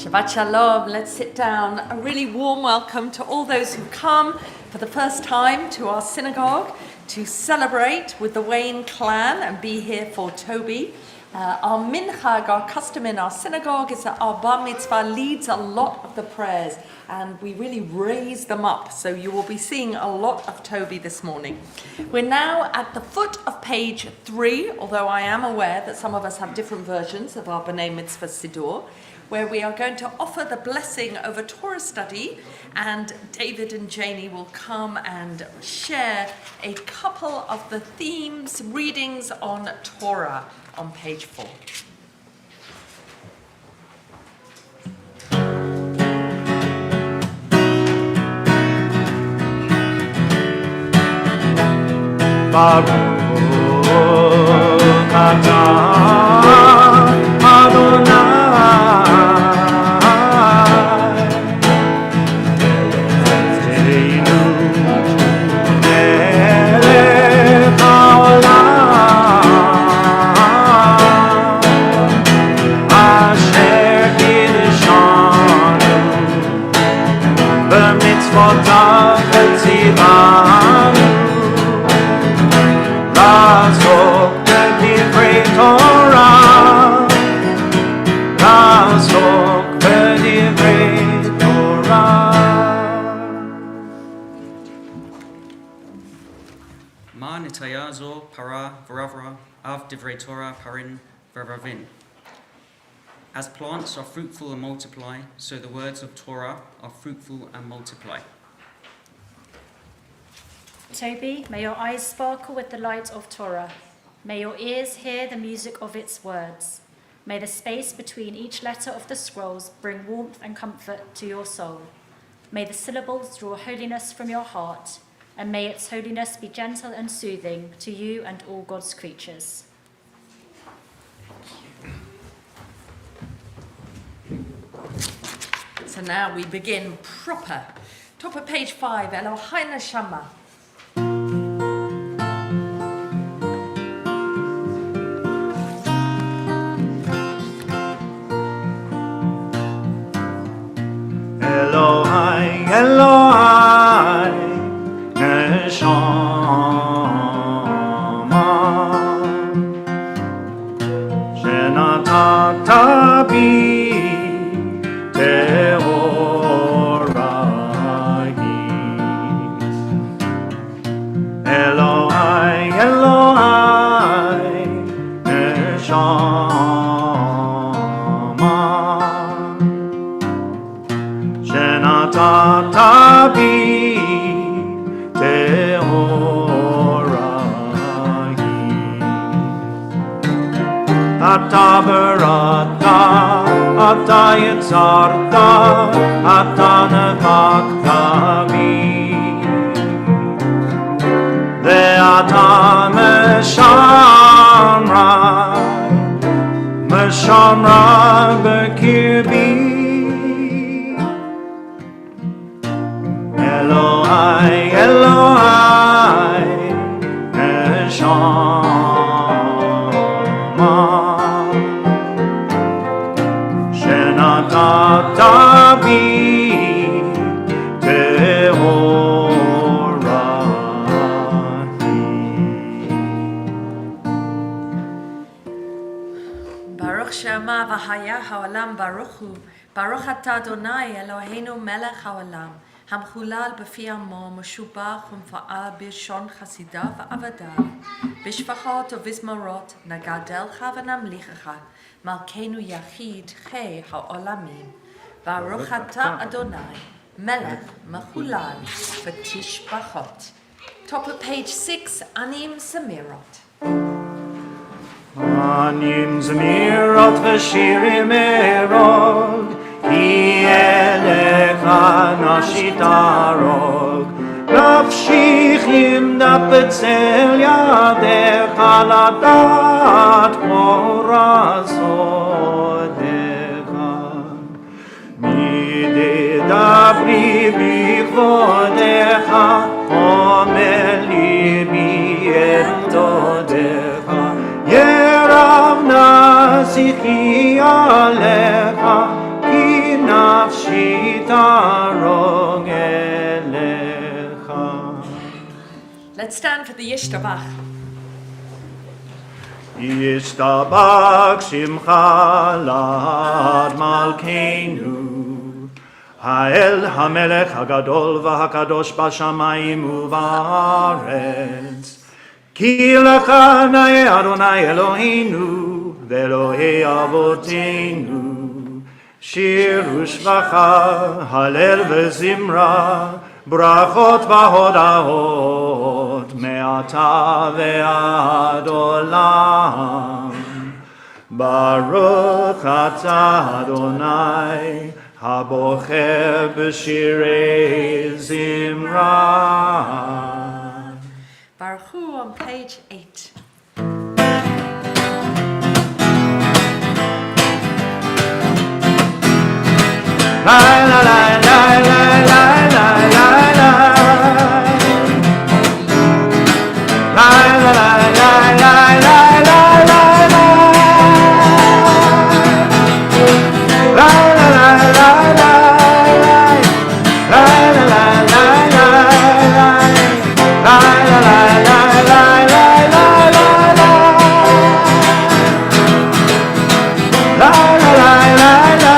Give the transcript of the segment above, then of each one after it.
Shabbat Shalom, let's sit down. A really warm welcome to all those who've come for the first time to our synagogue to celebrate with the Wayne clan and be here for Toby. Our minchag, our custom in our synagogue, is that our bar mitzvah leads a lot of the prayers and we really raise them up. So you will be seeing a lot of Toby this morning. We're now at the foot of page 3, although I am aware that some of us have different versions of our B'nai Mitzvah Siddur, where we are going to offer the blessing of a Torah study, and David and Janie will come and share a couple of the themes, readings on Torah on page 4. Baruch atah Adonai Divrei Torah parin v'ravin. As plants are fruitful and multiply, so the words of Torah are fruitful and multiply. Toby, may your eyes sparkle with the light of Torah. May your ears hear the music of its words. May the space between each letter of the scrolls bring warmth and comfort to your soul. May the syllables draw holiness from your heart, and may its holiness be gentle and soothing to you and all God's creatures. So now we begin proper. Top of page 5, Eloheinu Shama. Elohai, Elohai, Neshama, Shenatata bi Tehorais. Elohai, Elohai, Neshama, Shenatata bi Tehorais. Ata barata, ata yitzarta, ata nefakta bi. Ve'ata meshamra, meshamra b'kirbi. Elohai, Elohai, Neshama, Shenatata bi Tehorai. Baruch Shema v'haya ha'olam baruchu. Baruch atah Adonai Eloheinu melech ha'olam. המחולל בפי עמו, משובח ומפעל בלשון חסידיו ועבדיו, בשפחות ובזמרות, נגדלך ונמליכך, מלכנו יחיד חי העולמים. ברוך אתה אדוני, מלך מחולל ותשבחות. Top of page 6, Anim Zemirot. Anim Zemirot v'shirim erog, Ki elecha nashitarog, Nafshi chimda b'tzel yadecha ladat porazodecha. Midedavri b'chvodecha, omer libi el dodecha. Yerav nasichi alecha, ki nafshi tarog elecha. Let's stand for the Yishtabach. Yishtabach shimcha lad malkeinu, Ha'el hamelech hagadol v'hakadosh b'shamayim u'ba'aretz. Ki lecha na'eh Adonai Eloheinu, v'Elohei avoteinu. Shir u'shvacha, halel v'zimra, brachot v'hodahot, me'ata ve'ad olam. Baruch atah Adonai, habocher b'shirei zimra. Baruch Hu on page 8. La la la la la la la la la. La la la la la la la la. La la la la la la. La la la la la la. La la la la la la la la. La la la la la.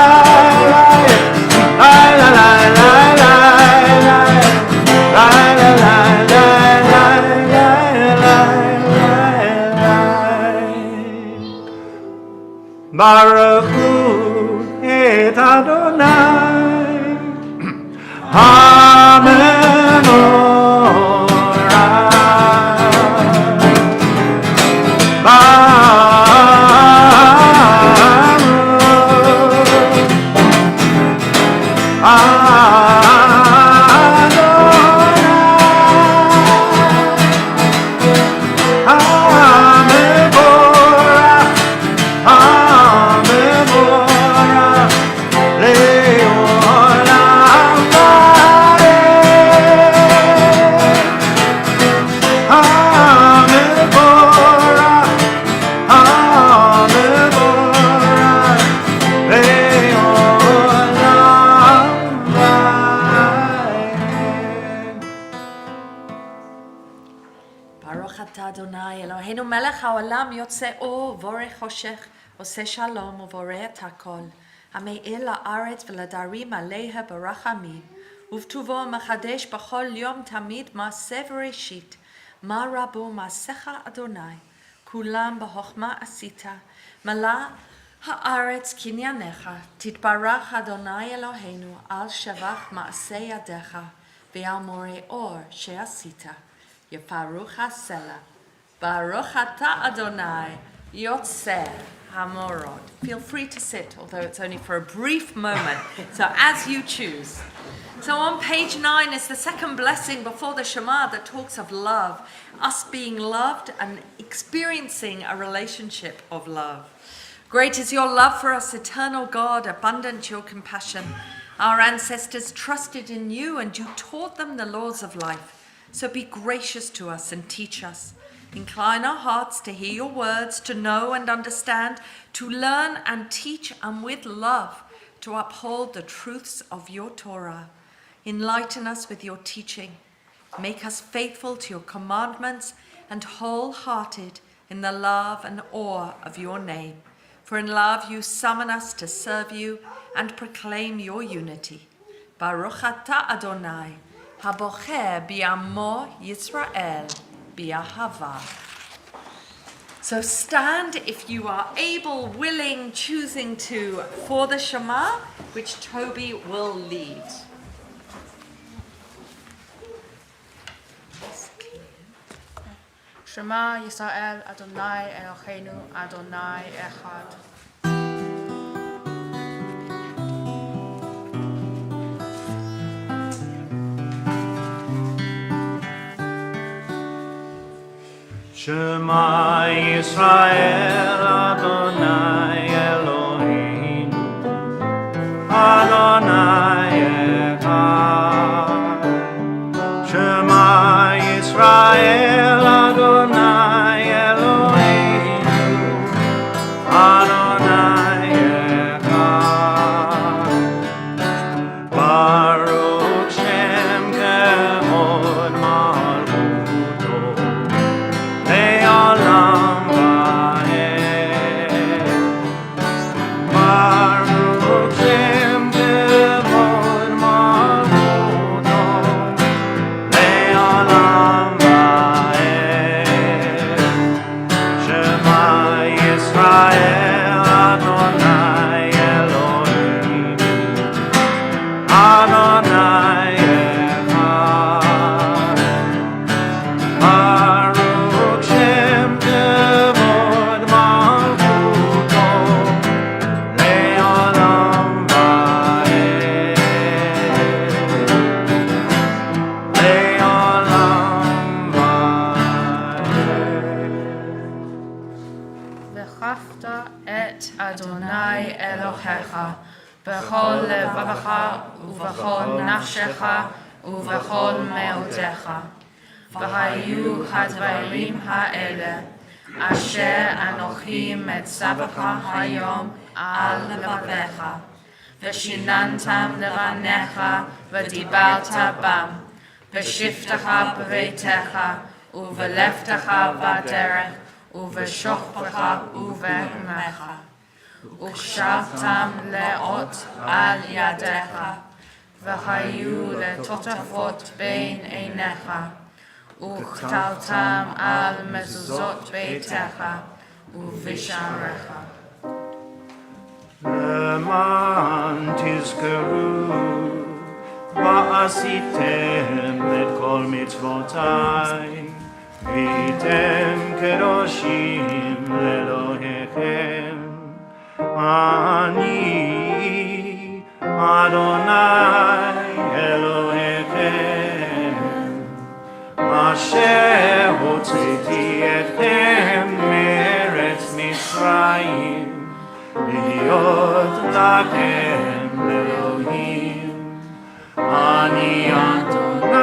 La la la Adonai Eloheinu melech haolam yotze or vore choshech ose shalom uvore et hakol המאיר לארץ ולדרים עליה ברחמים ובטובו מחדש בכל יום תמיד מעשה וראשית מה רבו מעשיך אדוני כולם בחוכמה עשית מלא הארץ קנייניך תתברך אדוני אלוהינו על שבח מעשה ידיך ועל מורה אור שעשית יפרוך הסלע ברוך אתה אדוני יוצר Hamorod. Feel free to sit, although it's only for a brief moment. So as you choose. So on page 9 is the second blessing before the Shema that talks of love, us being loved and experiencing a relationship of love. Great is your love for us, eternal God, abundant your compassion. Our ancestors trusted in you and you taught them the laws of life. So be gracious to us and teach us. Incline our hearts to hear your words, to know and understand, to learn and teach, and with love to uphold the truths of your Torah. Enlighten us with your teaching. Make us faithful to your commandments and wholehearted in the love and awe of your name. For in love you summon us to serve you and proclaim your unity. Baruch atah Adonai, habocher bi'amo Yisrael. So stand if you are able, willing, choosing to for the Shema, which Toby will lead. Shema Yisrael Adonai Eloheinu Adonai Echad. Shema Yisrael Adonai Eloheinu Adonai Echad Shema Yisrael Adonai Eloheinu Adonai Echad Baruch Shem Kevod Malchuto Le'olam va'ed. Baruch Shem Kevod Malchuto Le'olam va'ed. Shema Yisrael Adonai Eloheinu Adonai Echad Baruch Shem Kevod Malchuto Le'olam va'ed. Le'olam va'ed. ואהבת את אדוני אלוהיך בכל לבבך ובכל נפשך ובכל מאודך. והיו הדברים האלה אשר אנוכי מצווך היום על לבביך ושיננתם לבניך ודיברת בם בשבתך בביתך ובלכתך בדרך ובשוכבך ובחמך וקשרתם לאות על ידיך והיו לטוטפות בין עיניך וכתבתם על מזוזות ביתך ובשעריך. למען תזכרו ועשיתם את כל מצוותיי והייתם קדושים לאלוהיכם אני אדוני אלוהיכם אשר הוצאתי אתכם מארץ מצרים להיות לכם לאלוהים אני אדוני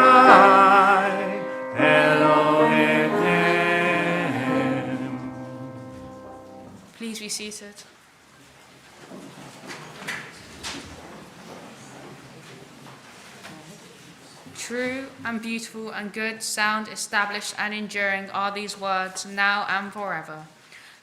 אלוהיכם. Please be seated. True and beautiful and good, sound, established and enduring are these words, now and forever.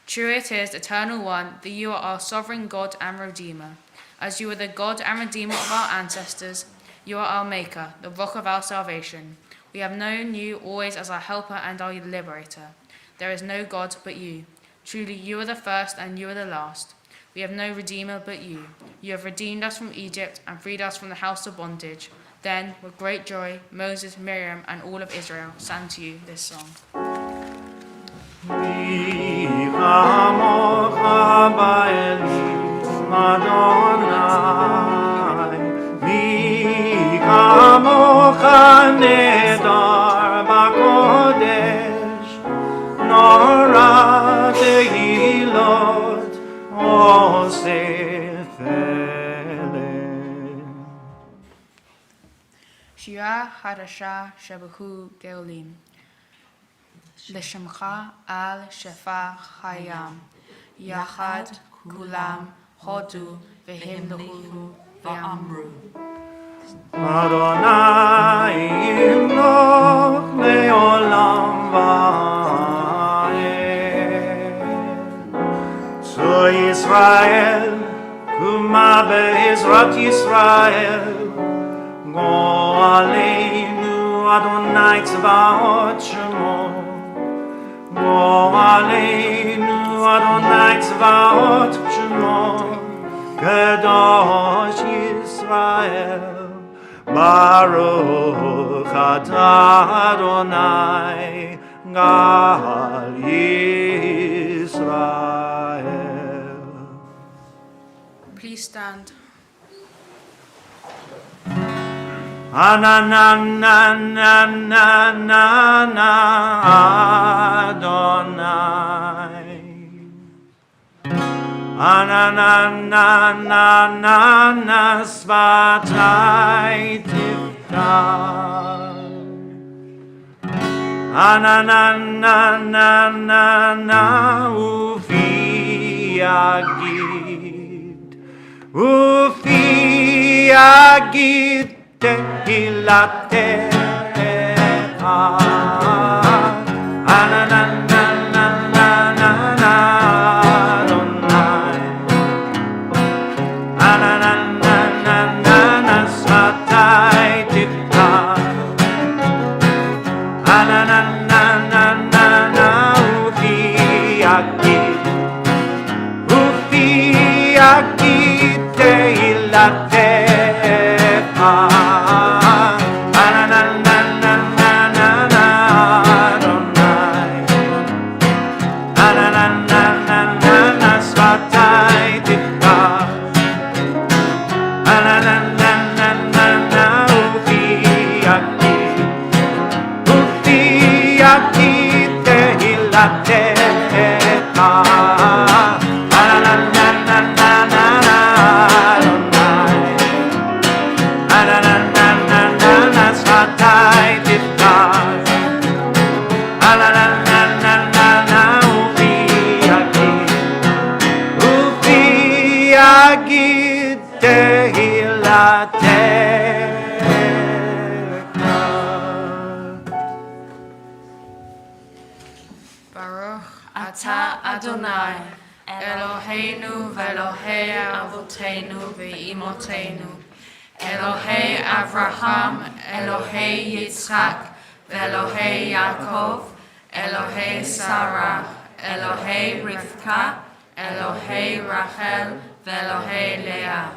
True it is, eternal one, that you are our sovereign God and Redeemer. As you are the God and Redeemer of our ancestors, you are our Maker, the rock of our salvation. We have known you always as our helper and our liberator. There is no God but you. Truly, you are the first and you are the last. We have no Redeemer but you. You have redeemed us from Egypt and freed us from the house of bondage. Then, with great joy, Moses, Miriam, and all of Israel sang to you this song. Shira Hadasha Shebahu Geolim. Lishemcha al Shefa Hayam. Yachad Kulam Hodu Vehimlahu V'amru. Adonai Yimloch Leolam Va'ed. Zu Yisrael Kuma Be'ezrat Yisrael Go Aleinu Adonai Tzvaot Shemo. Go Aleinu Adonai Tzvaot Shemo. Kadosh Yisrael Baruch Atah Adonai Gal Yisrael. Please stand. Anananananana Adonai. Ananananana Svatai Tifkar. Ananananana Ufi Agid. Ufi Agid Tehilateha. Ananananana Adonai. Ananananana Svatai Tifkar. Ananananana Ufi Agid. Ufi Agid Tehilateha. Baruch Atah Adonai, Eloheinu ve'Elohei Avotenu ve'imotenu, Elohei Avraham, Elohei Yitzchak, ve'Elohei Yaakov, Elohei Sarah, Elohei Rivka, Elohei Rachel, ve'Elohei Leah,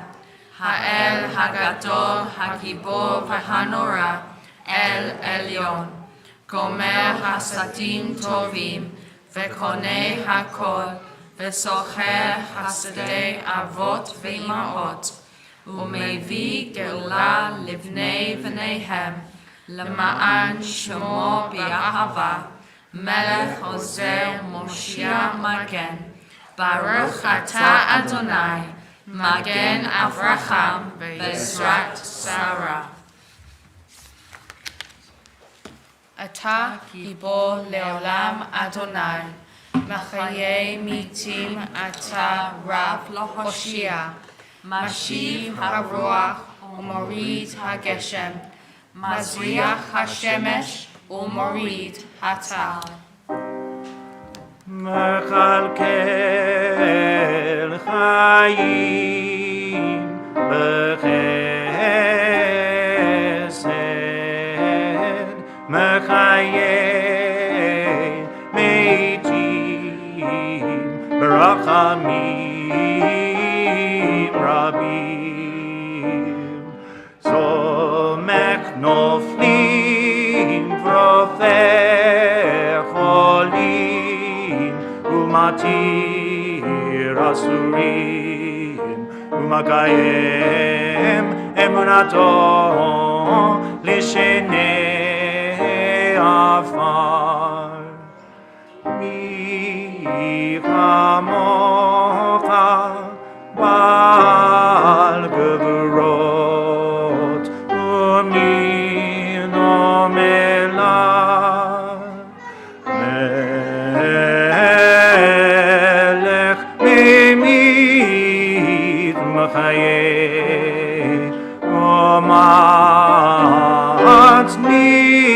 Ha'el Hagadol, Hagibor v'Hanora, El Elyon, Gomer Hasadim Tovim, Vekonei Hakol, Vesocher Hasadei Avot V'imaot, Umevi Geula Livnei V'neihem, Lema'an Shemo B'Ahava, Melech Ozer Moshiach Magen, Baruch Atah Adonai, Magen Avraham Ve'ezrat Sarah. Atah Gibor Leolam Adonai, Machayei Mitim Atah Rav Hoshia, Mashiv HaRuach Umorid HaGeshem, מזריח השמש ומוריד הטל. מכלכל חיים בחסד, מחיי מתים ברחמים רבים, צומח נופלים ורופא חולים, ומתיר אסורים, ומקיים אמונתו לשני עפר. מי כמוך בעל גבורות, ומי דומה לך, מלך ממית מחיי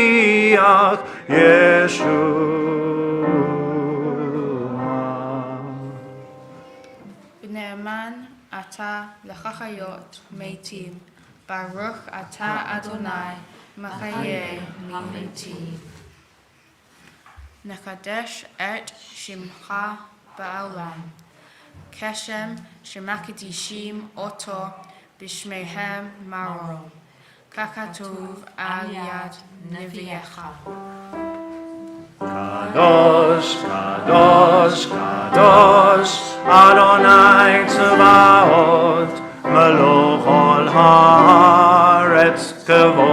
ומצניח ישוע. בנאמן אתה לך חיות מתים, ברוך אתה אדוני מחיי המתים. נקדש את שמך בעולם, כשם שמקדישים אותו בשמיהם מרום, ככתוב על יד נביאך. קדוש, קדוש, קדוש, אדוני צבאות, מלוך כל הארץ כבודו.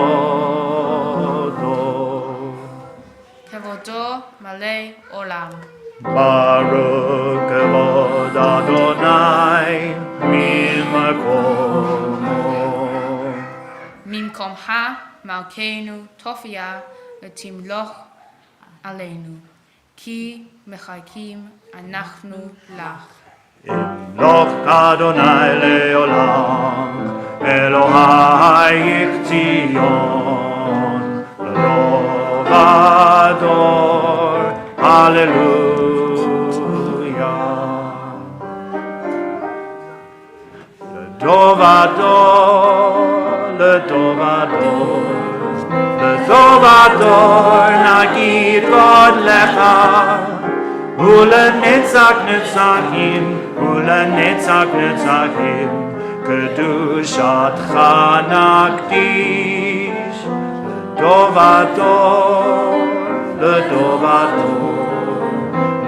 כבודו מלא עולם. ברוך כבוד אדוני ממקומו. ממקומך מלכנו תופיע ותמלוך עלינו, כי מחכים אנחנו לך. ימלוך אדוני לעולם, אלוהיך ציון, לדור ודור, הללויה. לדור ודור, לדור ודור, לדור ודור נגיד גודלך, ולנצח נצחים, ולנצח נצחים, קדושתך נקדיש. לדור ודור, לדור ודור,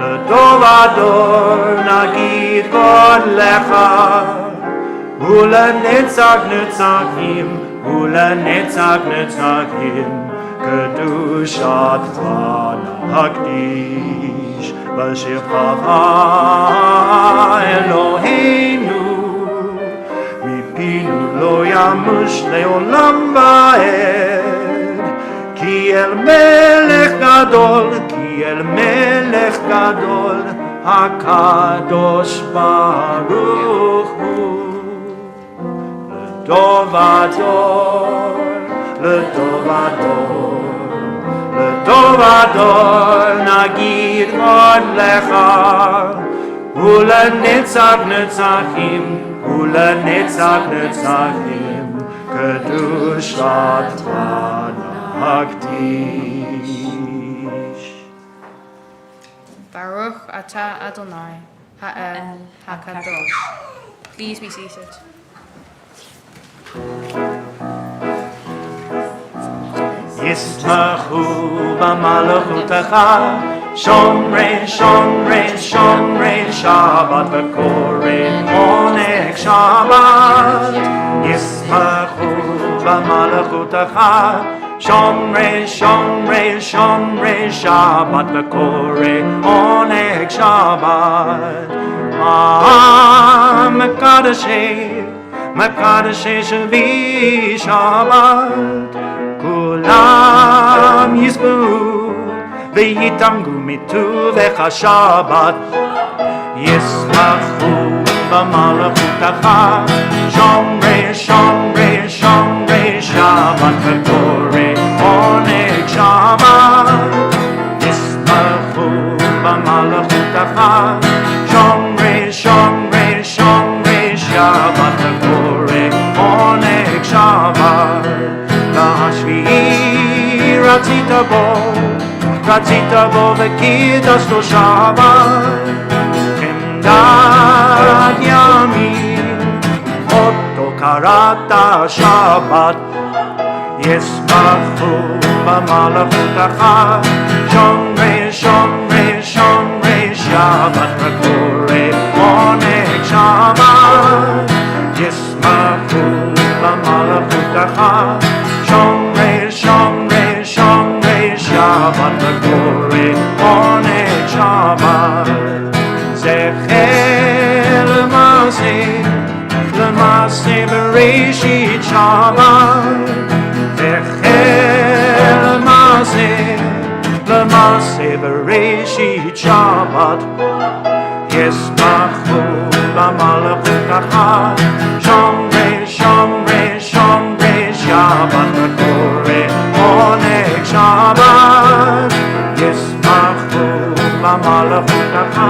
לדור ודור נגיד גודלך, ולנצח נצחים, ולנצח נצחים, קדושתך נקדיש. בשבחך אלוהינו, מפינו לא ימוש לעולם ועד, כי אל מלך גדול, כי אל מלך גדול, הקדוש ברוך הוא. לדור ודור, לדור ודור, לדור ודור נגיד גודלך, ולנצח נצחים, ולנצח נצחים, קדושתך נקדיש. ברוך אתה אדוני, האל הקדוש. Please be seated. ישמחו במלכותך, שומרי שומרי שומרי שבת וקוראים עונג שבת. ישמחו במלכותך, שומרי שומרי שומרי שבת וקוראים עונג שבת. מקדשי שבי שבת, כולם ישבעו ויתענגו מטובך שבת. ישמחו במלכותך, שומרי שומרי שומרי שבת וקוראים רצית בו וקידשתו שבת, חמדת ימים, אותו קראת שבת, ישמחו במלאכותך, שומרי שומרי שומרי שבת, וקורא עונג שבת, ישמחו במלאכותך, שומרי שומרי שומרי שבת, וקורא עונג שבת. זכר למעשה בראשית שבת, זכר למעשה בראשית שבת, ישמחו במלאכותך, שומרי שומרי שומרי שבת, וקורא עונג שבת, ישמחו במלאכותך,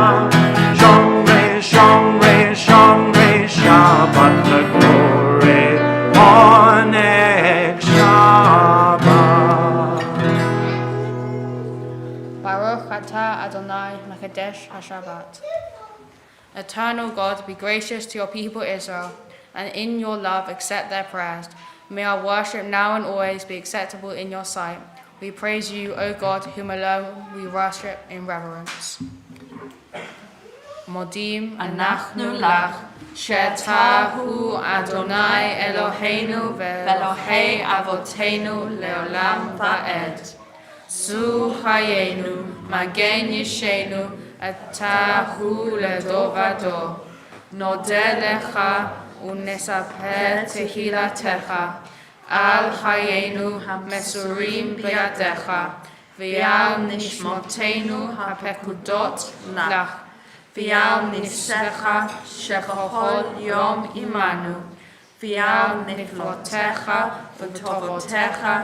שומרי שומרי שומרי שבת, וקורא עונג שבת. Baruch atah Adonai Mekadesh HaShabbat. Eternal God, be gracious to your people Israel, and in your love accept their prayers. May our worship now and always be acceptable in your sight. We praise you, O God, whom alone we worship in reverence. Modim anachnu lach, she'ata hu Adonai Eloheinu ve'Elohei avotenu leolam va'ed. Zu hayenu, magen yishenu, ata hu ledovado. Nodeh lecha unesaper tehilatecha. Al hayenu mesurim biyadecha. V'yal nishmotenu hapekudot lach. V'yal nifsecha shechachol yom imanu. V'yal niflotecha v'tovotecha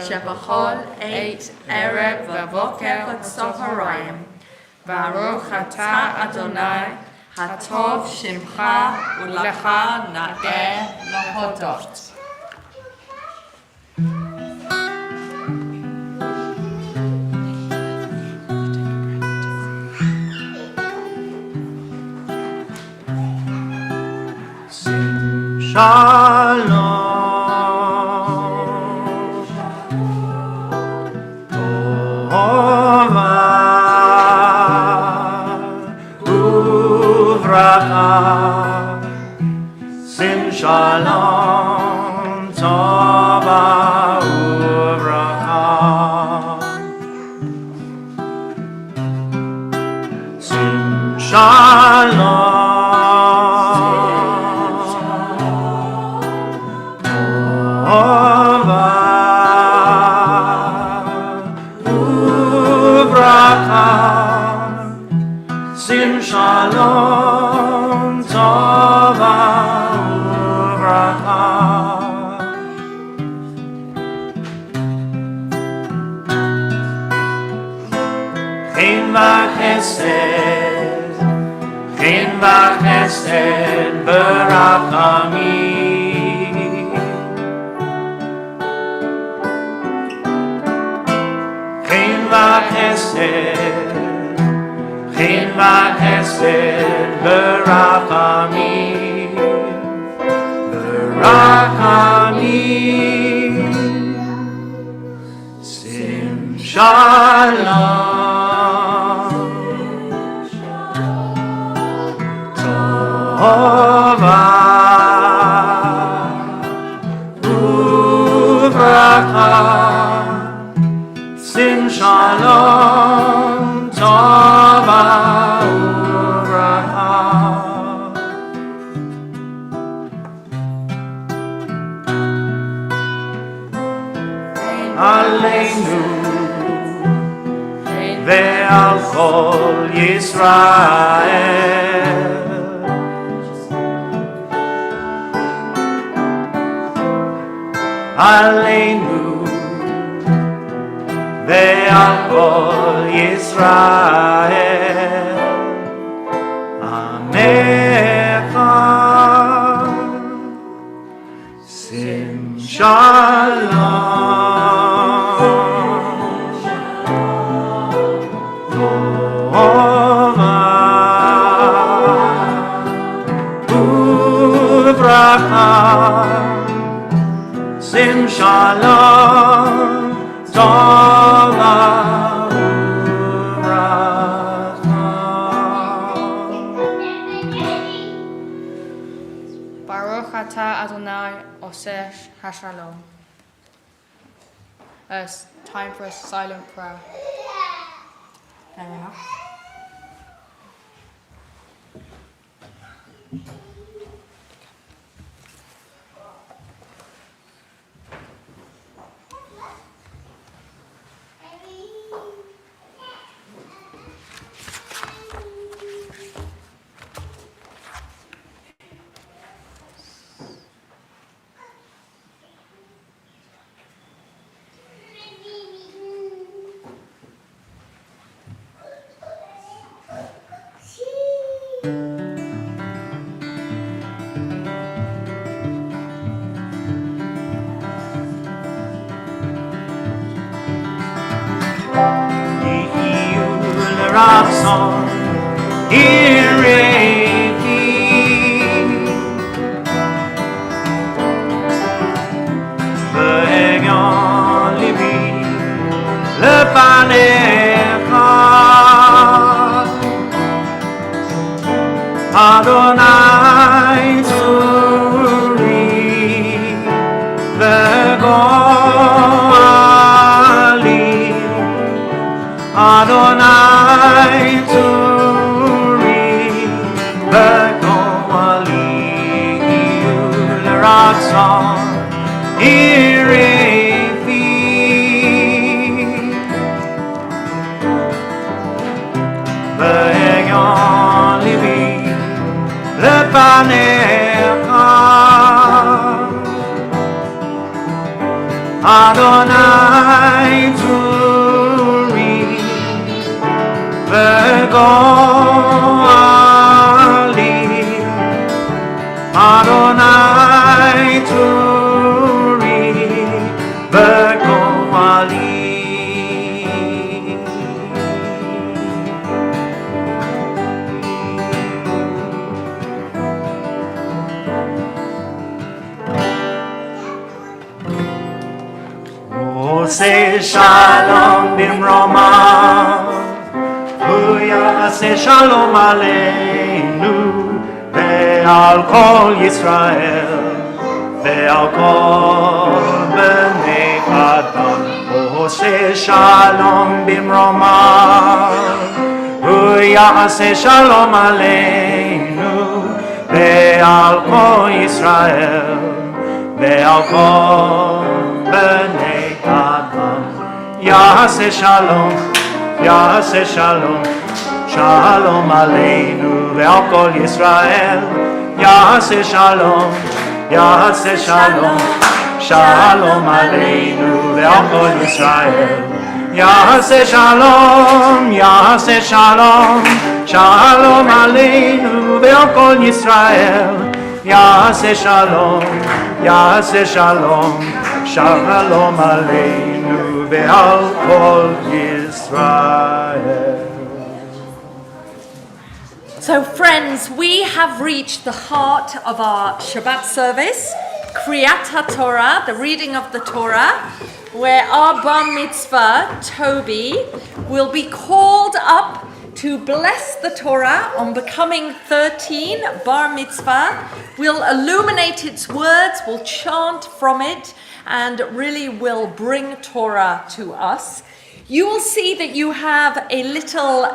shebachol eit erev v'voker tzocharayim. Baruch atah Adonai, hatov shimcha u'lecha na'eh lahodot. Shalom, Tova, Uvracha, Sim Shalom, Tova, Uvracha, Sim Shalom. Sim shalom tova uvracha. Chen v'chesed v'rachamim. Chen v'chesed v'rachamim, Sim shalom tova uvracha. Sim shalom tova uvracha. Aleinu ve'al kol Yisrael. Aleinu ve'al kol Yisrael. Amecha. Sim shalom shalom, tova uvracha. Baruch atah Adonai oseh hashalom. It's time for a silent prayer. There we are. Ratson irevi Vegan libi le panecha Adonai tzuri vegoali Adonai Turi Bekoali Ratson Irevi Vegan Libi Lepanecha Adonai Turi Vegoali Adonai Turi Vegoali Say shalom bimroma Yaseh shalom aleinu ve'al kol Yisrael ve'al kol bnei Adam Oseh shalom bimroma Yaseh shalom aleinu ve'al kol Yisrael ve'al kol bnei Adam Yaseh shalom Yaseh shalom Shalom aleinu ve'al kol Yisrael Yaseh shalom Yaseh shalom Shalom aleinu ve'al kol Yisrael Yaseh shalom Yaseh shalom Shalom aleinu ve'al kol Yisrael Yaseh shalom Yaseh shalom Shalom aleinu ve'al kol Yisrael. So friends, we have reached the heart of our Shabbat service, Kriyat HaTorah, the reading of the Torah, where our bar mitzvah, Toby, will be called up to bless the Torah on becoming 13, bar mitzvah. We'll illuminate its words, we'll chant from it, and really will bring Torah to us. You will see that you have a little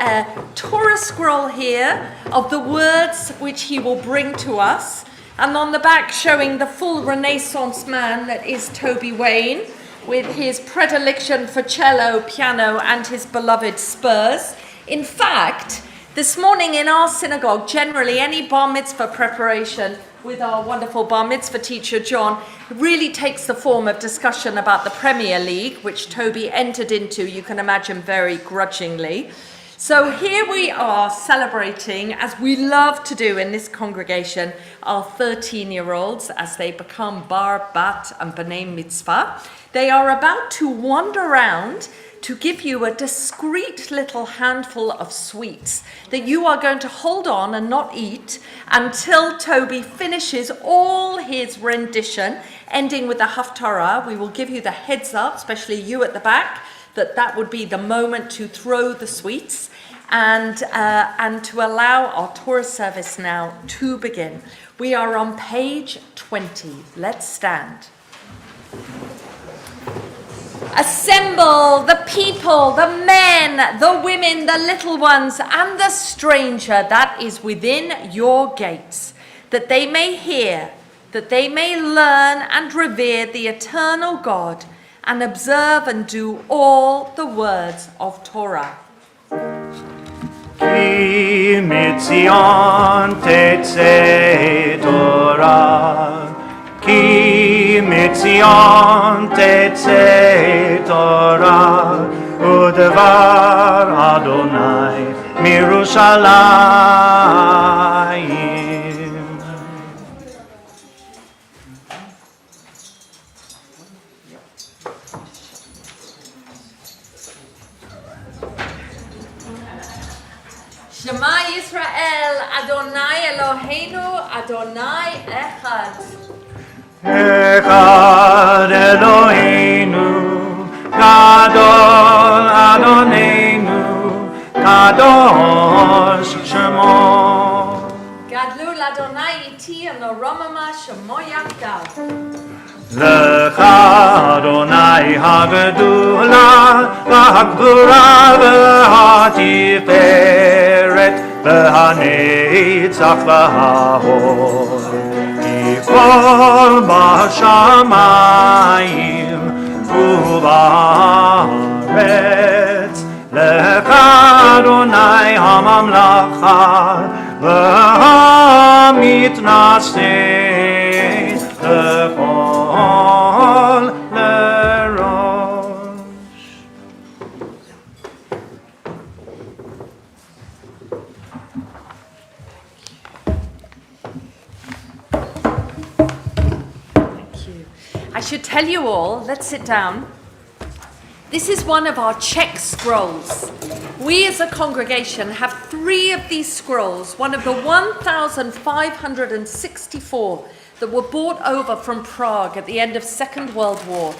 Torah scroll here of the words which he will bring to us, and on the back showing the full Renaissance man that is Toby Wayne, with his predilection for cello, piano, and his beloved Spurs. In fact, this morning in our synagogue, generally any bar mitzvah preparation with our wonderful bar mitzvah teacher, John, really takes the form of discussion about the Premier League, which Toby entered into, you can imagine, very grudgingly. So here we are celebrating, as we love to do in this congregation, our 13-year-olds as they become bar, bat, and b'nai mitzvah. They are about to wander around to give you a discreet little handful of sweets that you are going to hold on and not eat until Toby finishes all his rendition, ending with the Haftarah. We will give you the heads up, especially you at the back, that would be the moment to throw the sweets and to allow our Torah service now to begin. We are on page 20. Let's stand. Assemble the people, the men, the women, the little ones, and the stranger that is within your gates, that they may hear, that they may learn and revere the eternal God, and observe and do all the words of Torah. Ki mitzion tetzeh Torah, Ki mitzion tetzeh Torah, Udevar Adonai mirushalayim. Shema Yisrael, Adonai Eloheinu, Adonai Echad. Echad Eloheinu, Gadol Adonenu, Kadosh Shemo. Gadlul Adonai iti Elohimama Shemo Yachdav. Lecha Adonai hagdula, v'hagvura v'hatiferet, v'hanetzach v'hahor. Kol b'shamayim u'ba'aretz, lecha Adonai hamamlacha, v'hamitnaseh l'chol l'rosh. Thank you. I should tell you all, let's sit down. This is one of our Czech scrolls. We as a congregation have 3 of these scrolls, one of the 1,564 that were brought over from Prague at the end of Second World War.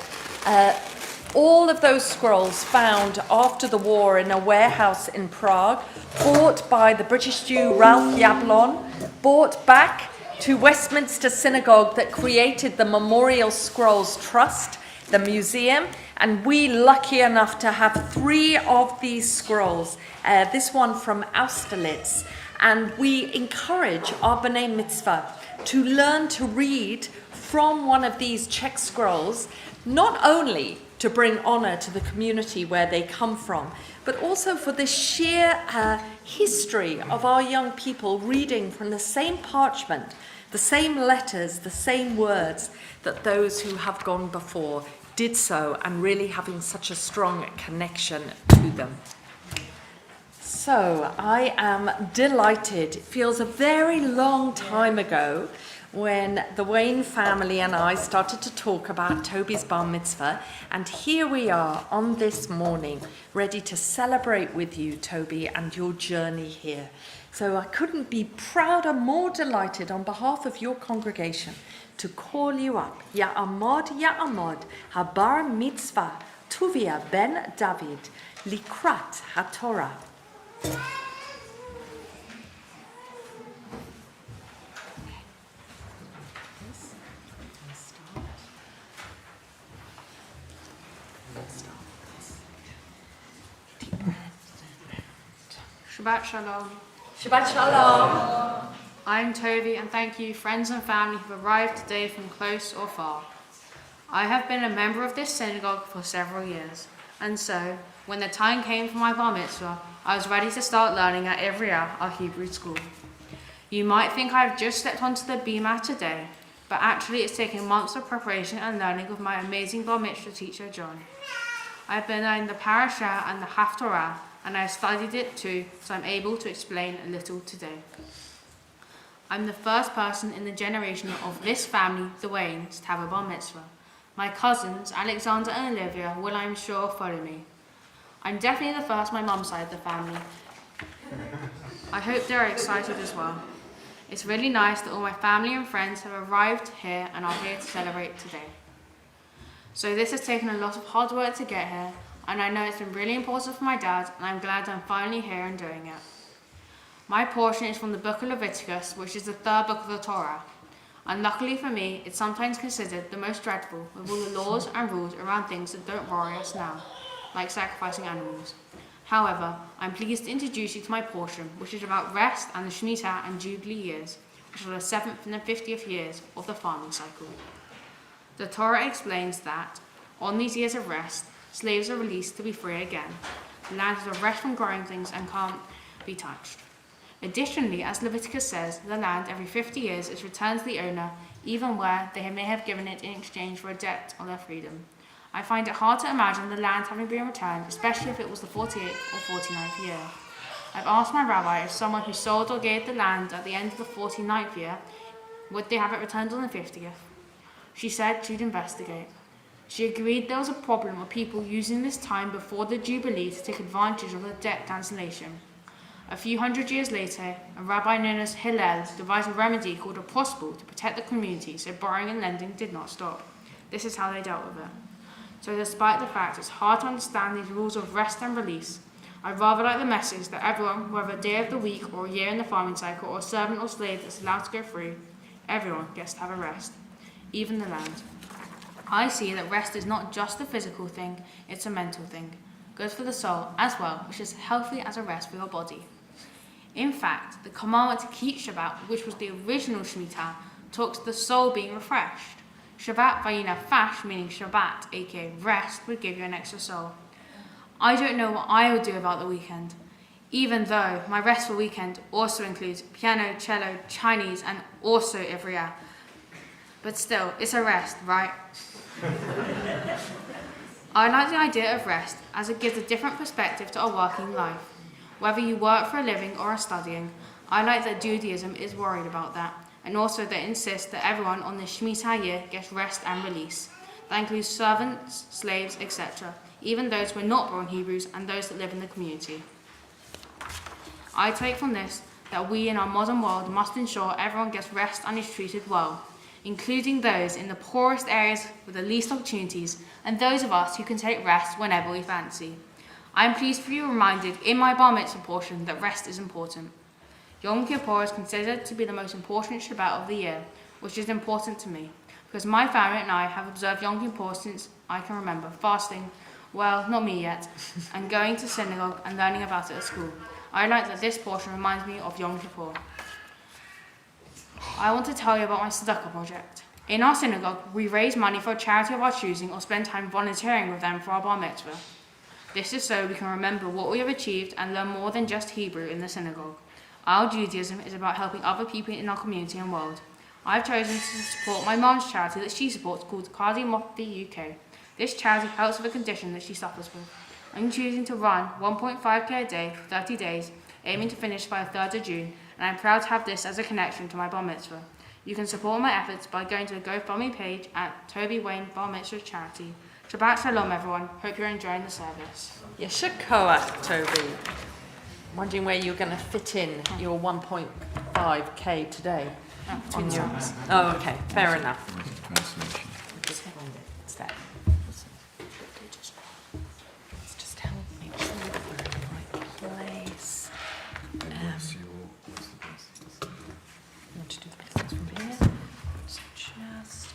All of those scrolls found after the war in a warehouse in Prague, bought by the British Jew Ralph Yablon, brought back to Westminster Synagogue that created the Memorial Scrolls Trust, the museum, and we lucky enough to have 3 of these scrolls, this one from Austerlitz, and we encourage our B'nai Mitzvah to learn to read from one of these Czech scrolls, not only to bring honor to the community where they come from, but also for the sheer history of our young people reading from the same parchment, the same letters, the same words that those who have gone before did so, and really having such a strong connection to them. So I am delighted. It feels a very long time ago when the Wayne family and I started to talk about Toby's bar mitzvah, and here we are on this morning, ready to celebrate with you, Toby, and your journey here. So I couldn't be prouder, more delighted on behalf of your congregation to call you up. Ya'amod, habar mitzvah, Tuvia ben David, likrat haTorah. Shabbat Shalom. Shabbat Shalom. I'm Toby, and thank you, friends and family who've arrived today from close or far. I have been a member of this synagogue for several years, and so, when the time came for my bar mitzvah, I was ready to start learning at Ivriah, our Hebrew school. You might think I've just stepped onto the bima today, but actually it's taken months of preparation and learning with my amazing bar mitzvah teacher, John. I've been learning the parasha and the haftarah and I have studied it too, so I'm able to explain a little today. I'm the first person in the generation of this family, the Waynes, to have a bar mitzvah. My cousins, Alexander and Olivia, will, I'm sure, follow me. I'm definitely the first my mum's side of the family. I hope they're excited as well. It's really nice that all my family and friends have arrived here and are here to celebrate today. So this has taken a lot of hard work to get here, and I know it's been really important for my dad, and I'm glad I'm finally here and doing it. My portion is from the book of Leviticus, which is the third book of the Torah. Unluckily for me, it's sometimes considered the most dreadful, with all the laws and rules around things that don't worry us now, like sacrificing animals. However, I'm pleased to introduce you to my portion, which is about rest and the Shemitah and Jubilee years, which are the 7th and the 50th years of the farming cycle. The Torah explains that, on these years of rest, slaves are released to be free again. The land has a rest from growing things and can't be touched. Additionally, as Leviticus says, the land every 50 years is returned to the owner, even where they may have given it in exchange for a debt or their freedom. I find it hard to imagine the land having been returned, especially if it was the 48th or 49th year. I've asked my rabbi if someone who sold or gave the land at the end of the 49th year, would they have it returned on the 50th? She said she'd investigate. She agreed there was a problem of people using this time before the Jubilee to take advantage of the debt cancellation. A few hundred years later, a rabbi known as Hillel devised a remedy called a possible to protect the community so borrowing and lending did not stop. This is how they dealt with it. So despite the fact it's hard to understand these rules of rest and release, I'd rather like the message that everyone, whether a day of the week or a year in the farming cycle or a servant or slave that's allowed to go free, everyone gets to have a rest, even the land. I see that rest is not just a physical thing, it's a mental thing, good for the soul as well, which is healthy as a rest for your body. In fact, the commandment to keep Shabbat, which was the original Shemitah, talks to the soul being refreshed. Shabbat vayinafash, meaning Shabbat, aka rest, would give you an extra soul. I don't know what I would do about the weekend, even though my restful weekend also includes piano, cello, Chinese, and also Ivriya. But still, it's a rest, right? I like the idea of rest as it gives a different perspective to our working life. Whether you work for a living or are studying, I like that Judaism is worried about that, and also that insists that everyone on the Shemitah year gets rest and release. That includes servants, slaves, etc., even those who are not born Hebrews and those that live in the community. I take from this that we in our modern world must ensure everyone gets rest and is treated well, including those in the poorest areas with the least opportunities and those of us who can take rest whenever we fancy. I am pleased to be reminded in my bar mitzvah portion that rest is important. Yom Kippur is considered to be the most important Shabbat of the year, which is important to me, because my family and I have observed Yom Kippur since I can remember, fasting, well, not me yet, and going to synagogue and learning about it at school. I like that this portion reminds me of Yom Kippur. I want to tell you about my tzedakah project. In our synagogue, we raise money for a charity of our choosing or spend time volunteering with them for our bar mitzvah. This is so we can remember what we have achieved and learn more than just Hebrew in the synagogue. Our Judaism is about helping other people in our community and world. I've chosen to support my mom's charity that she supports called Cardi Mofti UK. This charity helps with a condition that she suffers with. I'm choosing to run 1.5k a day for 30 days, aiming to finish by the 3rd of June, and I'm proud to have this as a connection to my bar mitzvah. You can support my efforts by going to the GoFundMe page at Toby Wayne Bar Mitzvah Charity. Shabbat Shalom, everyone. Hope you're enjoying the service. Yesha Koach, Toby. Wondering where you're going to fit in your 1.5k today. On your... Oh, okay. Fair enough. Just find it. It's there. Let's just help make sure that we're in the right place. I want to do the business from here. So just...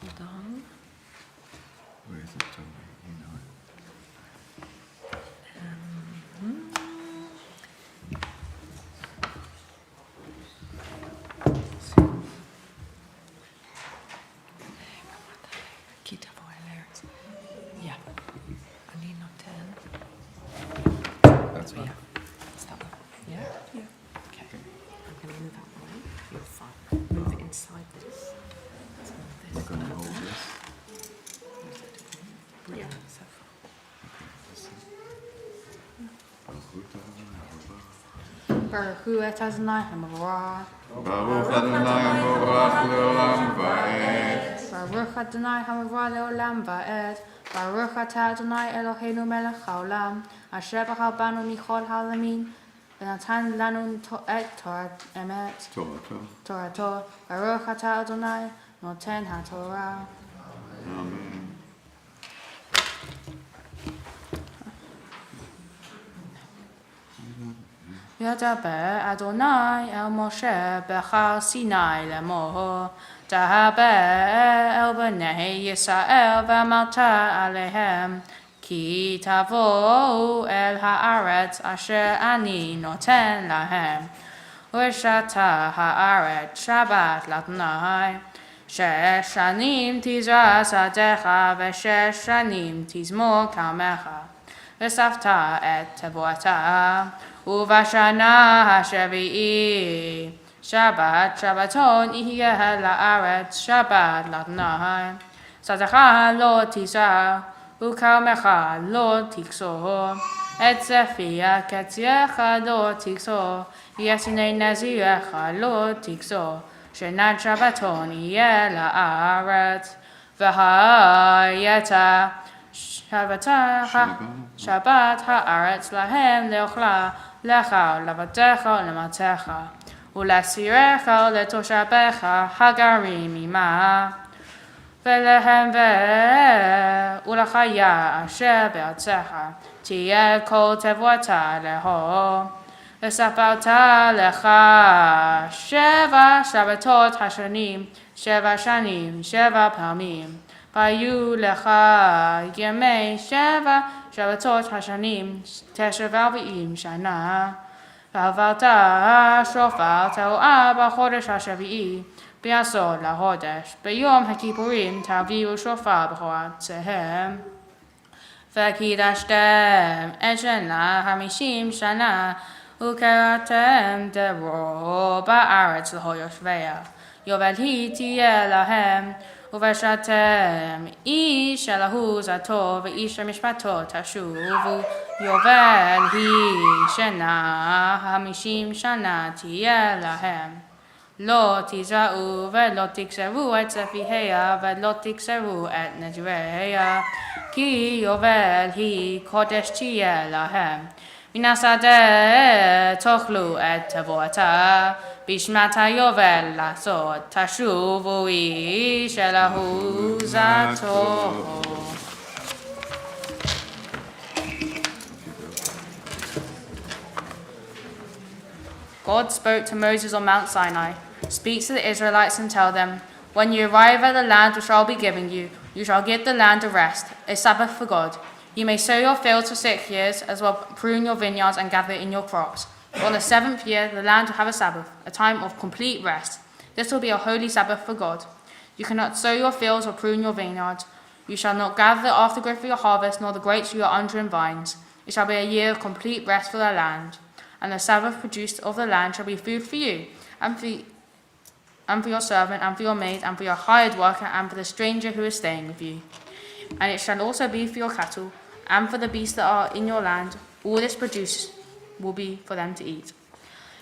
Hold on. Where is it, Toby? You know it. Yeah. I need not 10. That's Oh, fine. yeah. It's that one. Yeah? Yeah. Okay. I'm going to move that way. You're fine. Move it inside this. We're going to hold this. Yeah. Baruch Hu et Adonai HaMavorach. Baruch Adonai Baruch Leolam Va'ed. Baruch Adonai HaMavorach Leolam Va'ed. Baruch Atah Adonai Eloheinu Melech HaOlam. Asher B'chal Banu Michol Ha'alamin. V'natan Lanu et Torah Emet. Torah. Baruch Atah Adonai Noten HaTorah. Amen. Yadaber Adonai El Moshe Bechar Sinai Lemor. Dahaber El Bnei Yisrael V'amarta Alehem. Ki tavo el haaretz asher ani noten lahem. U'shata haaretz Shabbat l'Adonai. Shesh shanim tizra sadecha v'shesh shanim tizmor karmecha. V'safta et tevoata. Uvashana hashavi'i. Shabbaton yeh la'aretz Shabbat l'Adonai. Sadecha lo tizra. Ukarmecha lo tikso. Et zefia ketiecha lo tikso. Yesinei nazirecha lo tikso. Shenad Shabbaton yeh la'aretz. V'hayeta Shabbat ha'aretz lahem leochla. Lecha lavatecha lematecha. Ulasirecha letoshabecha hagarim ima. V'lehem ulachaya asher be'atzecha. Tiyeh kol tevuata leho. V'sapalta lecha sheva Shabbatot hashanim. Sheva shanim, sheva palmim. Vayu lecha yemei sheva Shabbatot hashanim. Teshev v'im shana. V'avalta shofar teruah b'chodesh hashavi'i. Biasol lahodesh. B'yom hakippurim taviu shofar b'choratzehem. V'kidashtem et shena hamishim shana. Ukeratem dero ba'aretz l'hoyoshveya. Yovel hi tiyeh lahem. Uveshatem ish elahu zato v'ish mishpato tashuvu. Yovel hi shena hamishim shana tiyeh lahem. Lo tizra'u ve'lo tikseru et zefiheya ve'lo tikseru et nezreya. Ki yovel hi kodesh tiyeh lahem. Minasadeh tochlu et tevoata. Bishmata yovel lasot tashuvu ish elahu zato. God spoke to Moses on Mount Sinai. Speak to the Israelites and tell them, when you arrive at the land which I will be giving you, you shall give the land a rest, a Sabbath for God. You may sow your fields for 6 years, as well prune your vineyards and gather in your crops. But on the 7th year, the land will have a Sabbath, a time of complete rest. This will be a holy Sabbath for God. You cannot sow your fields or prune your vineyards. You shall not gather the aftergrowth of your harvest, nor the grapes of your undrawn vines. It shall be a year of complete rest for the land. And the Sabbath produced of the land shall be food for you, and for your servant, and for your maid, and for your hired worker, and for the stranger who is staying with you. And it shall also be for your cattle, and for the beasts that are in your land. All this produce will be for them to eat.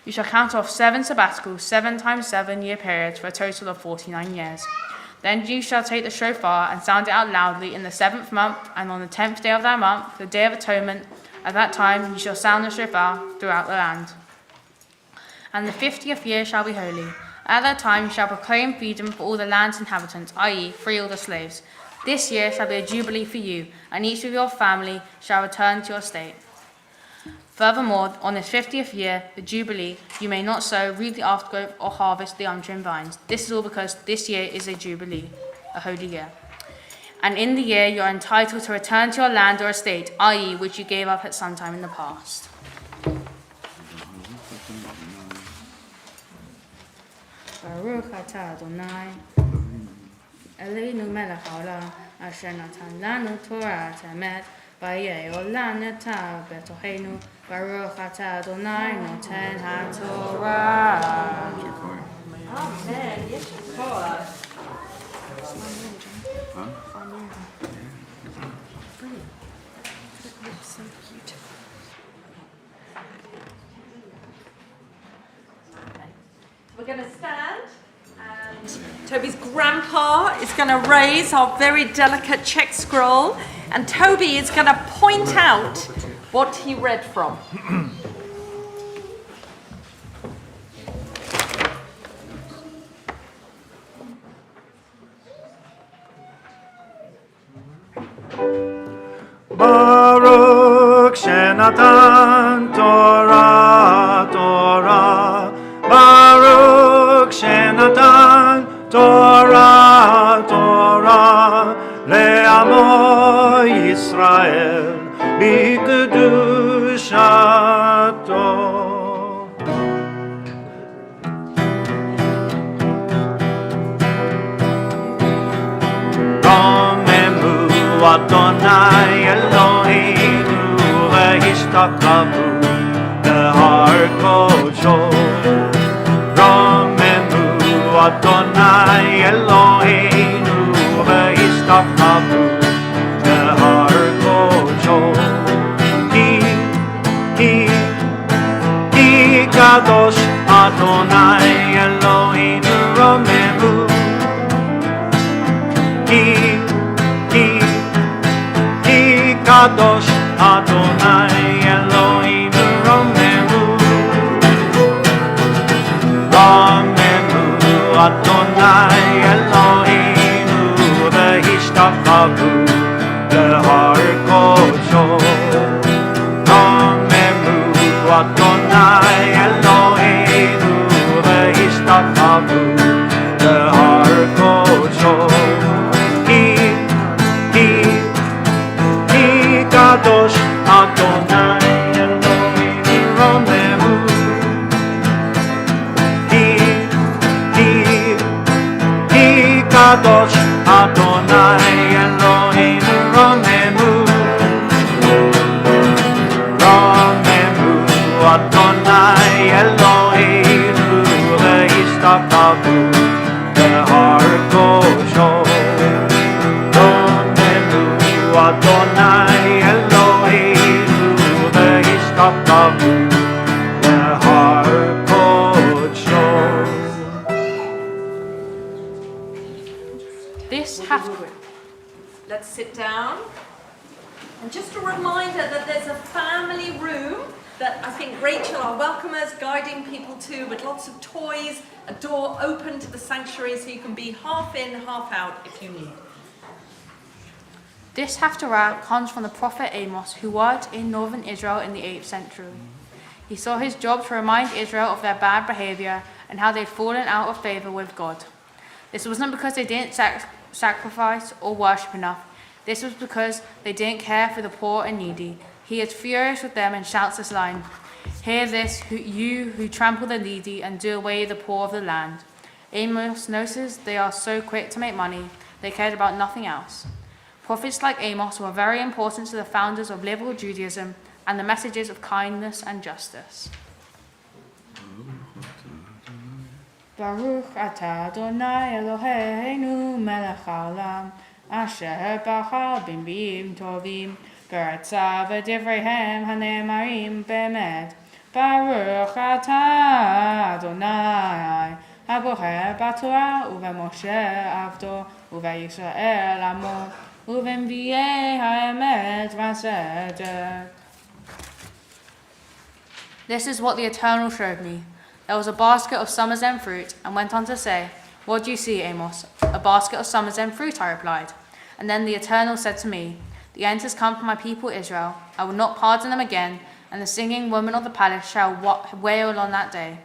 You shall count off 7 sabbaticals, 7 times 7 year periods, for a total of 49 years. Then you shall take the shofar and sound it out loudly in the 7th month, and on the 10th day of that month, the Day of Atonement. At that time you shall sound the shofar throughout the land. And the 50th year shall be holy. At that time you shall proclaim freedom for all the land's inhabitants, i.e., free all the slaves. This year shall be a jubilee for you, and each of your family shall return to your state. Furthermore, on this 50th year, the jubilee, you may not sow, reap the aftergrowth, or harvest the untrimmed vines. This is all because this year is a jubilee, a holy year. And in the year you are entitled to return to your land or estate, i.e., which you gave up at some time in the past. Baruch atah Adonai, Eloheinu melech haolam, asher natan lanu Torah temet, vayeh olam netav betochenu. Baruch atah Adonai noten haTorah. Amen. Yes, of course. We're going to stand, and Toby's grandpa is going to raise our very delicate check scroll, and Toby is going to point out what he read from. Baruch Shenatan Torah, Torah. Baruch Shenatan Torah, Torah. Le'amo Yisrael b'kedushato. Adonai Eloheinu v'hishtakavu behar kodsho. Romemu Adonai Eloheinu v'hishtakavu behar kodsho. Ki kadosh Adonai Eloheinu romemu. Kadosh Adonai Eloheinu romemu. Romemu Adonai Eloheinu v'hishtakavu behar kodsho. Romemu Adonai Eloheinu v'hishtakavu behar kodsho. Kadosh Adonai Eloheinu romemu. Kadosh Adonai Eloheinu romemu. Romemu Adonai Eloheinu v'hishtakavu behar kodsho. Romemu Adonai Eloheinu v'hishtakavu behar kodsho. Let's sit down. And just a reminder that there's a family room that I think Rachel, our welcomers, guiding people to, with lots of toys, a door open to the sanctuary so you can be half in, half out if you need. This haftarah comes from the prophet Amos, who worked in northern Israel in the 8th century. He saw his job to remind Israel of their bad behavior and how they'd fallen out of favor with God. This wasn't because they didn't sacrifice or worship enough. This was because they didn't care for the poor and needy. He is furious with them and shouts this line, "Hear this, you who trample the needy and do away the poor of the land." Amos notices they are so quick to make money, they cared about nothing else. Prophets like Amos were very important to the founders of liberal Judaism and the messages of kindness and justice. Baruch atah Adonai Eloheinu melech haolam, asher bachar b'nbiim tovim, v'ratza v'divreihem hane'emarim be'emet. Baruch atah Adonai, haboher b'Torah uve'Moshe avdo uve'Yisrael amo, uve'nbi'ei ha'emet v'aseder. This is what the Eternal showed me. There was a basket of summer's end fruit, and went on to say, "What do you see, Amos?" "A basket of summer's end fruit," I replied. And then the Eternal said to me, "The end has come for my people Israel. I will not pardon them again, and the singing women of the palace shall wail on that day,"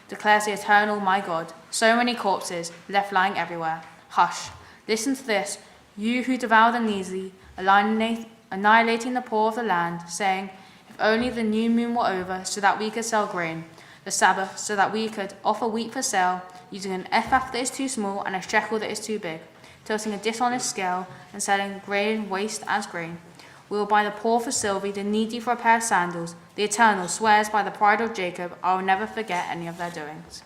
declares the Eternal, my God. So many corpses, left lying everywhere. Hush, listen to this, you who devour the needy, annihilating the poor of the land, saying, "If only the new moon were over, so that we could sell grain, the Sabbath, so that we could offer wheat for sale, using an ephah that is too small and a shekel that is too big, tilting a dishonest scale and selling grain waste as grain. We will buy the poor for silver, the needy for a pair of sandals. The Eternal swears by the pride of Jacob, I will never forget any of their doings.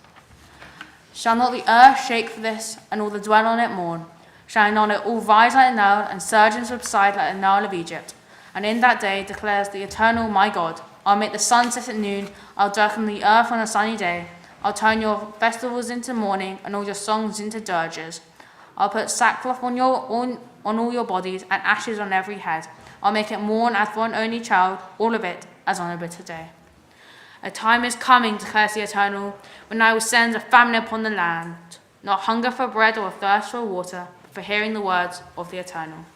Shall not the earth shake for this, and all that dwell on it mourn? Shall not it all rise like a Nile, and surge and subside like the Nile of Egypt? And in that day declares the eternal my God, I'll make the sun set at noon, I'll darken the earth on a sunny day. I'll turn your festivals into mourning, and all your songs into dirges. I'll put sackcloth on all your bodies, and ashes on every head. I'll make it mourn as for an only child, all of it as on a bitter day. A time is coming, declares the Eternal, when I will send a famine upon the land, not hunger for bread or thirst for water, but for hearing the words of the Eternal.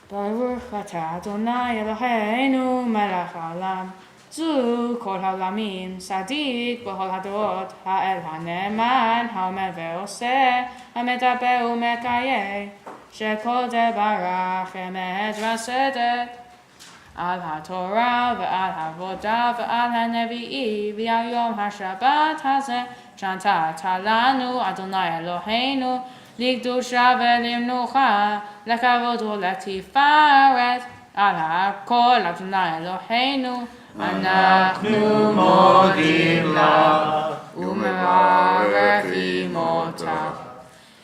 Baruch atah Adonai Eloheinu melech haolam, zu kol haolamim, sadik b'chol hadorot, ha'el ha'ne'eman, ha'omer ve'oseh, ha'medaber u'mekayeh, shekol debarach emet v'sedek, al ha'torah ve'al ha'avodah ve'al ha'nevi'i ve'al yom ha'shabbat hazeh, shantat lanu Adonai Eloheinu, לקדושה ולמנוחה, לכבוד ולתפארת, על הכל אדוני אלוהינו, אנחנו מודים לך ומברכים אותך.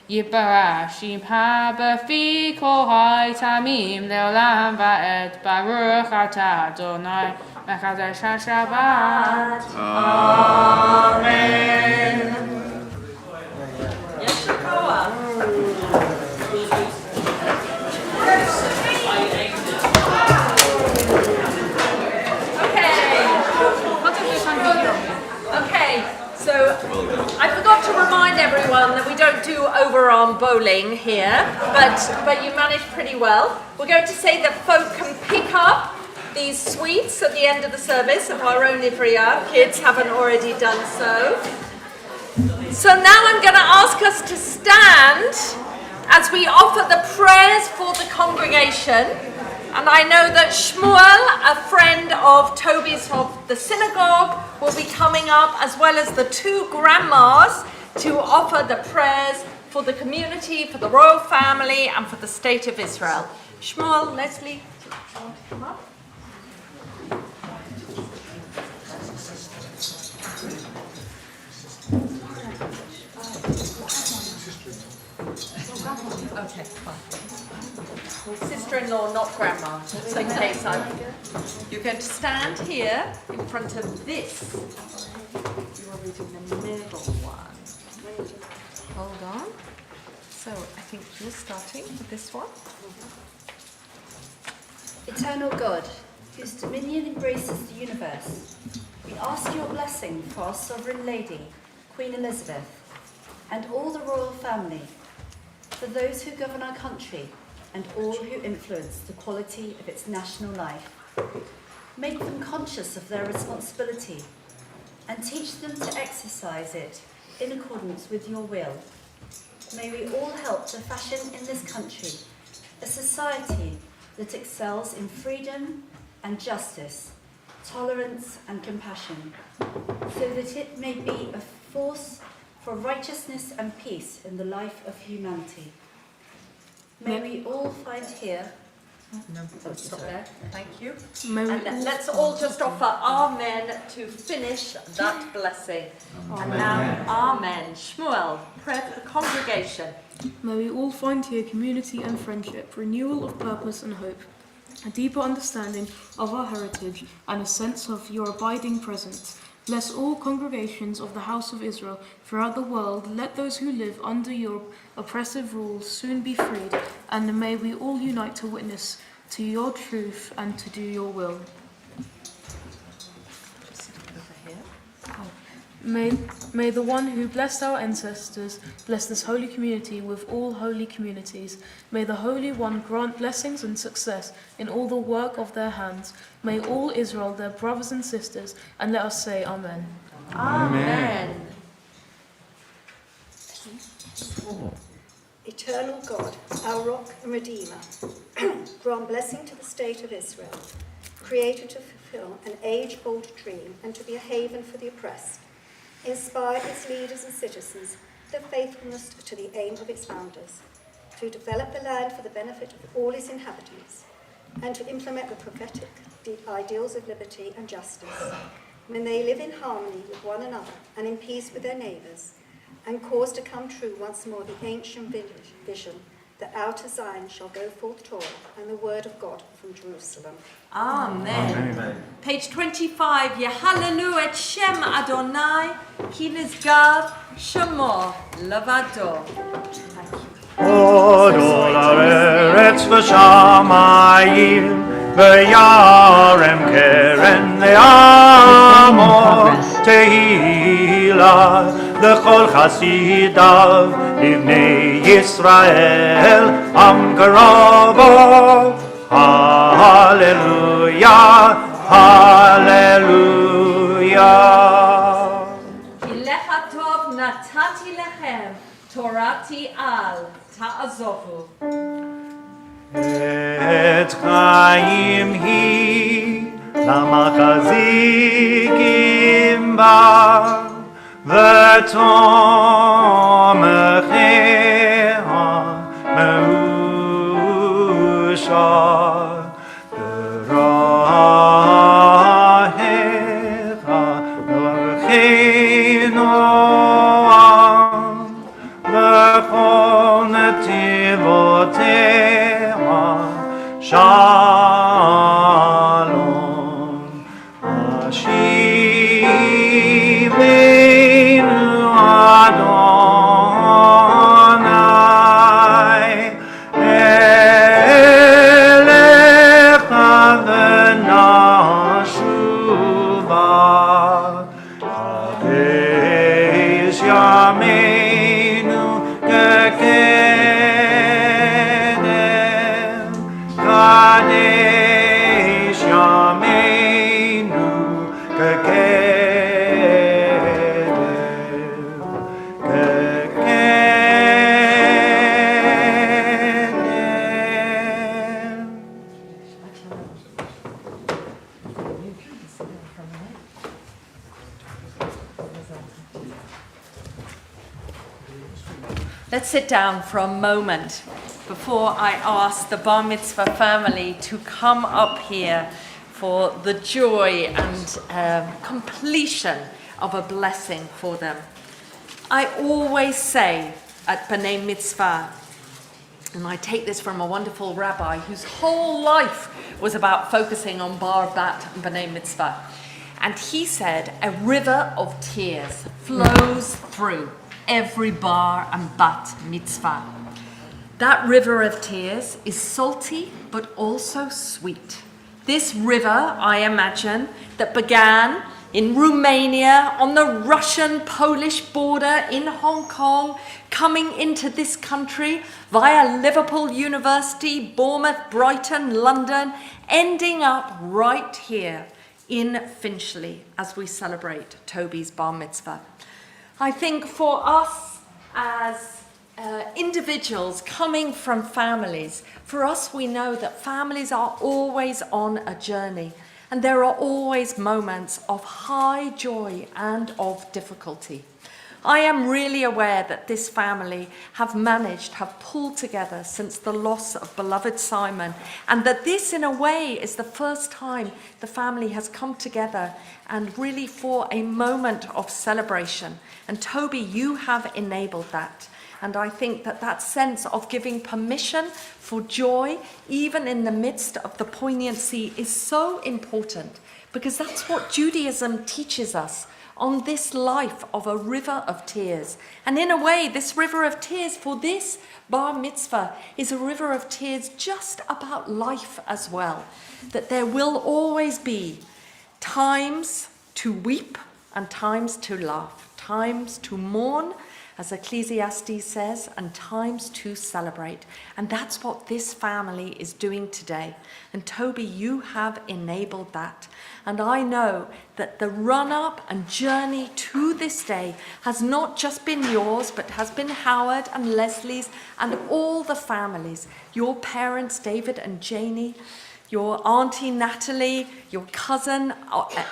יתברך שמך בפי כל העמים לעולם ועד, ברוך אתה אדוני מקדש השבת. Amen. Okay, so I forgot to remind everyone that we don't do overarm bowling here, but you managed pretty well. We're going to say that folk can pick up these sweets at the end of the service of our own Ivriya. Kids haven't already done so. So now I'm going to ask us to stand as we offer the prayers for the congregation. And I know that Shmuel, a friend of Toby's of the synagogue, will be coming up, as well as the two grandmas, to offer the prayers for the community, for the royal family, and for the state of Israel. Shmuel, Leslie, do you want to come up? Okay, fine. Sister-in-law, not grandma. So in case you're going to stand here in front of this. You are reading the middle one. Hold on. So I think you're starting with this one. Eternal God, whose dominion embraces the universe, we ask your blessing for our sovereign lady, Queen Elizabeth, and all the royal family, for those who govern our country and all who influence the quality of its national life. Make them conscious of their responsibility and teach them to exercise it in accordance with your will. May we all help to fashion in this country a society that excels in freedom and justice, tolerance and compassion, so that it may be a force for righteousness and peace in the life of humanity. May we all find here. Stop there. Thank you. And let's all just offer Amen to finish that blessing. And now, Amen. Shmuel, prayer for the congregation. May we all find here community and friendship, renewal of purpose and hope, a deeper understanding of our heritage, and a sense of your abiding presence. Bless all congregations of the house of Israel throughout the world. Let those who live under your oppressive rule soon be freed, and may we all unite to witness to your truth and to do your will. May the one who blessed our ancestors bless this holy community with all holy communities. May the Holy One grant blessings and success in all the work of their hands. May all Israel, their brothers and sisters, and let us say Amen. Amen. Eternal God, our rock and redeemer, grant blessing to the state of Israel, created to fulfill an age-old dream and to be a haven for the oppressed. Inspire its leaders and citizens to faithfulness to the aim of its founders, to develop the land for the benefit of all its inhabitants, and to implement the prophetic ideals of liberty and justice. May they live in harmony with one another and in peace with their neighbours, and cause to come true once more the ancient vision that out of Zion shall go forth Torah and the word of God from Jerusalem. Amen. Page 25. Yehalelu et Shem Adonai ki nizgav shemo levado. Thank you. Odol haaretz v'shamayim v'yarem keren le'amor tehila l'chol chasidav livnei Yisrael am karavo. Hallelujah, hallelujah. Kilecha tov natati lechem torati al ta'azovu. Et chaim hi lamachazikim ba v'tomecheha me'ushar b'rahecha v'cheinu v'chol netivoteha Shalom, Hashivenu Adonai, Elecha v'nashuva, Kadesh Yameinu kekedem, Kadesh Yameinu kekedem, kekedem. Let's sit down for a moment before I ask the Bar Mitzvah family to come up here for the joy and completion of a blessing for them. I always say at B'nai Mitzvah, and I take this from a wonderful rabbi whose whole life was about focusing on Bar, Bat, and B'nai Mitzvah. And he said, a river of tears flows through every Bar and Bat Mitzvah. That river of tears is salty, but also sweet. This river, I imagine, that began in Romania, on the Russian-Polish border, in Hong Kong, coming into this country via Liverpool University, Bournemouth, Brighton, London, ending up right here in Finchley as we celebrate Toby's Bar Mitzvah. I think for us as individuals coming from families, for us we know that families are always on a journey, and there are always moments of high joy and of difficulty. I am really aware that this family have pulled together since the loss of beloved Simon, and that this in a way is the first time the family has come together and really for a moment of celebration. And Toby, you have enabled that. And I think that that sense of giving permission for joy, even in the midst of the poignancy, is so important, because that's what Judaism teaches us on this life of a river of tears. And in a way, this river of tears for this Bar Mitzvah is a river of tears just about life as well. That there will always be times to weep and times to laugh, times to mourn, as Ecclesiastes says, and times to celebrate. And that's what this family is doing today. And Toby, you have enabled that. And I know that the run-up and journey to this day has not just been yours, but has been Howard and Leslie's and all the families, your parents, David and Janie, your auntie Natalie, your cousin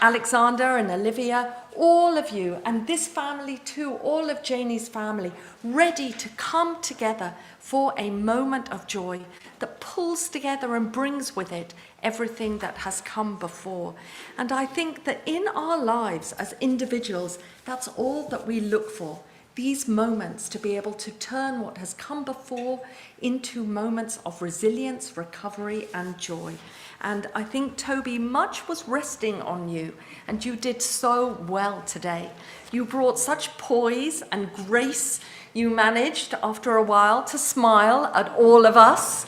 Alexander and Olivia, all of you, and this family too, all of Janie's family, ready to come together for a moment of joy that pulls together and brings with it everything that has come before. And I think that in our lives as individuals, that's all that we look for. these moments to be able to turn what has come before into moments of resilience, recovery, and joy. And I think, Toby, much was resting on you, and you did so well today. You brought such poise and grace. You managed, after a while, to smile at all of us.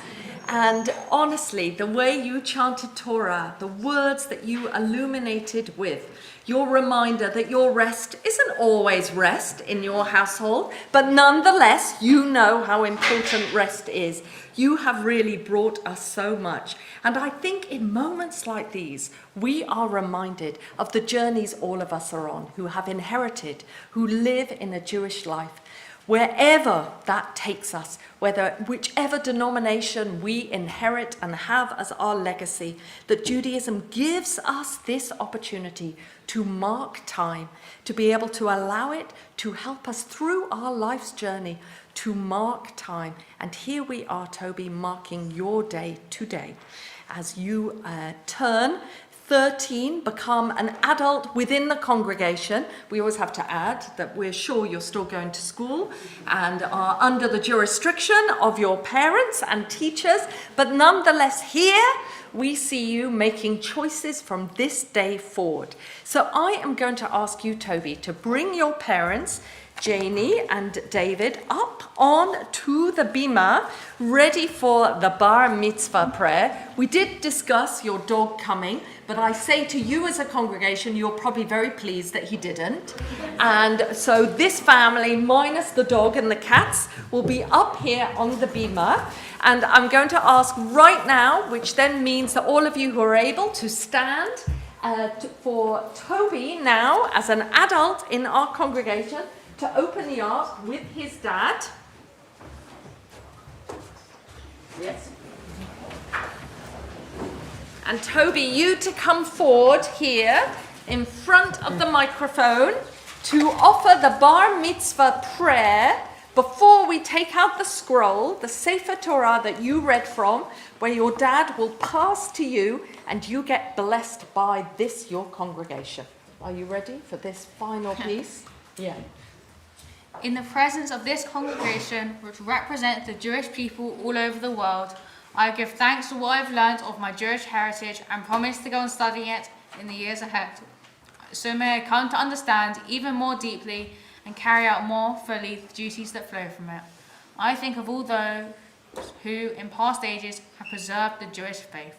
And honestly, the way you chanted Torah, the words that you illuminated with, your reminder that your rest isn't always rest in your household, but nonetheless, you know how important rest is. You have really brought us so much. And I think in moments like these, we are reminded of the journeys all of us are on, who have inherited, who live in a Jewish life. Wherever that takes us, whichever denomination we inherit and have as our legacy, that Judaism gives us this opportunity to mark time, to be able to allow it to help us through our life's journey, to mark time. And here we are, Toby, marking your day today as you turn 13, become an adult within the congregation. We always have to add that we're sure you're still going to school and are under the jurisdiction of your parents and teachers, but nonetheless here we see you making choices from this day forward. So I am going to ask you, Toby, to bring your parents, Janie and David, up on to the bima, ready for the bar mitzvah prayer. We did discuss your dog coming, but I say to you as a congregation, you're probably very pleased that he didn't. And so this family, minus the dog and the cats, will be up here on the bima. And I'm going to ask right now, which then means that all of you who are able to stand for Toby now, as an adult in our congregation, to open the ark with his dad. Yes. And Toby, you to come forward here in front of the microphone to offer the bar mitzvah prayer before we take out the scroll, the Sefer Torah that you read from, where your dad will pass to you and you get blessed by this, your congregation. Are you ready for this final piece? Yeah. In the presence of this congregation, which represents the Jewish people all over the world, I give thanks for what I've learned of my Jewish heritage and promise to go on studying it in the years ahead. So may I come to understand even more deeply and carry out more fully the duties that flow from it. I think of all those who, in past ages, have preserved the Jewish faith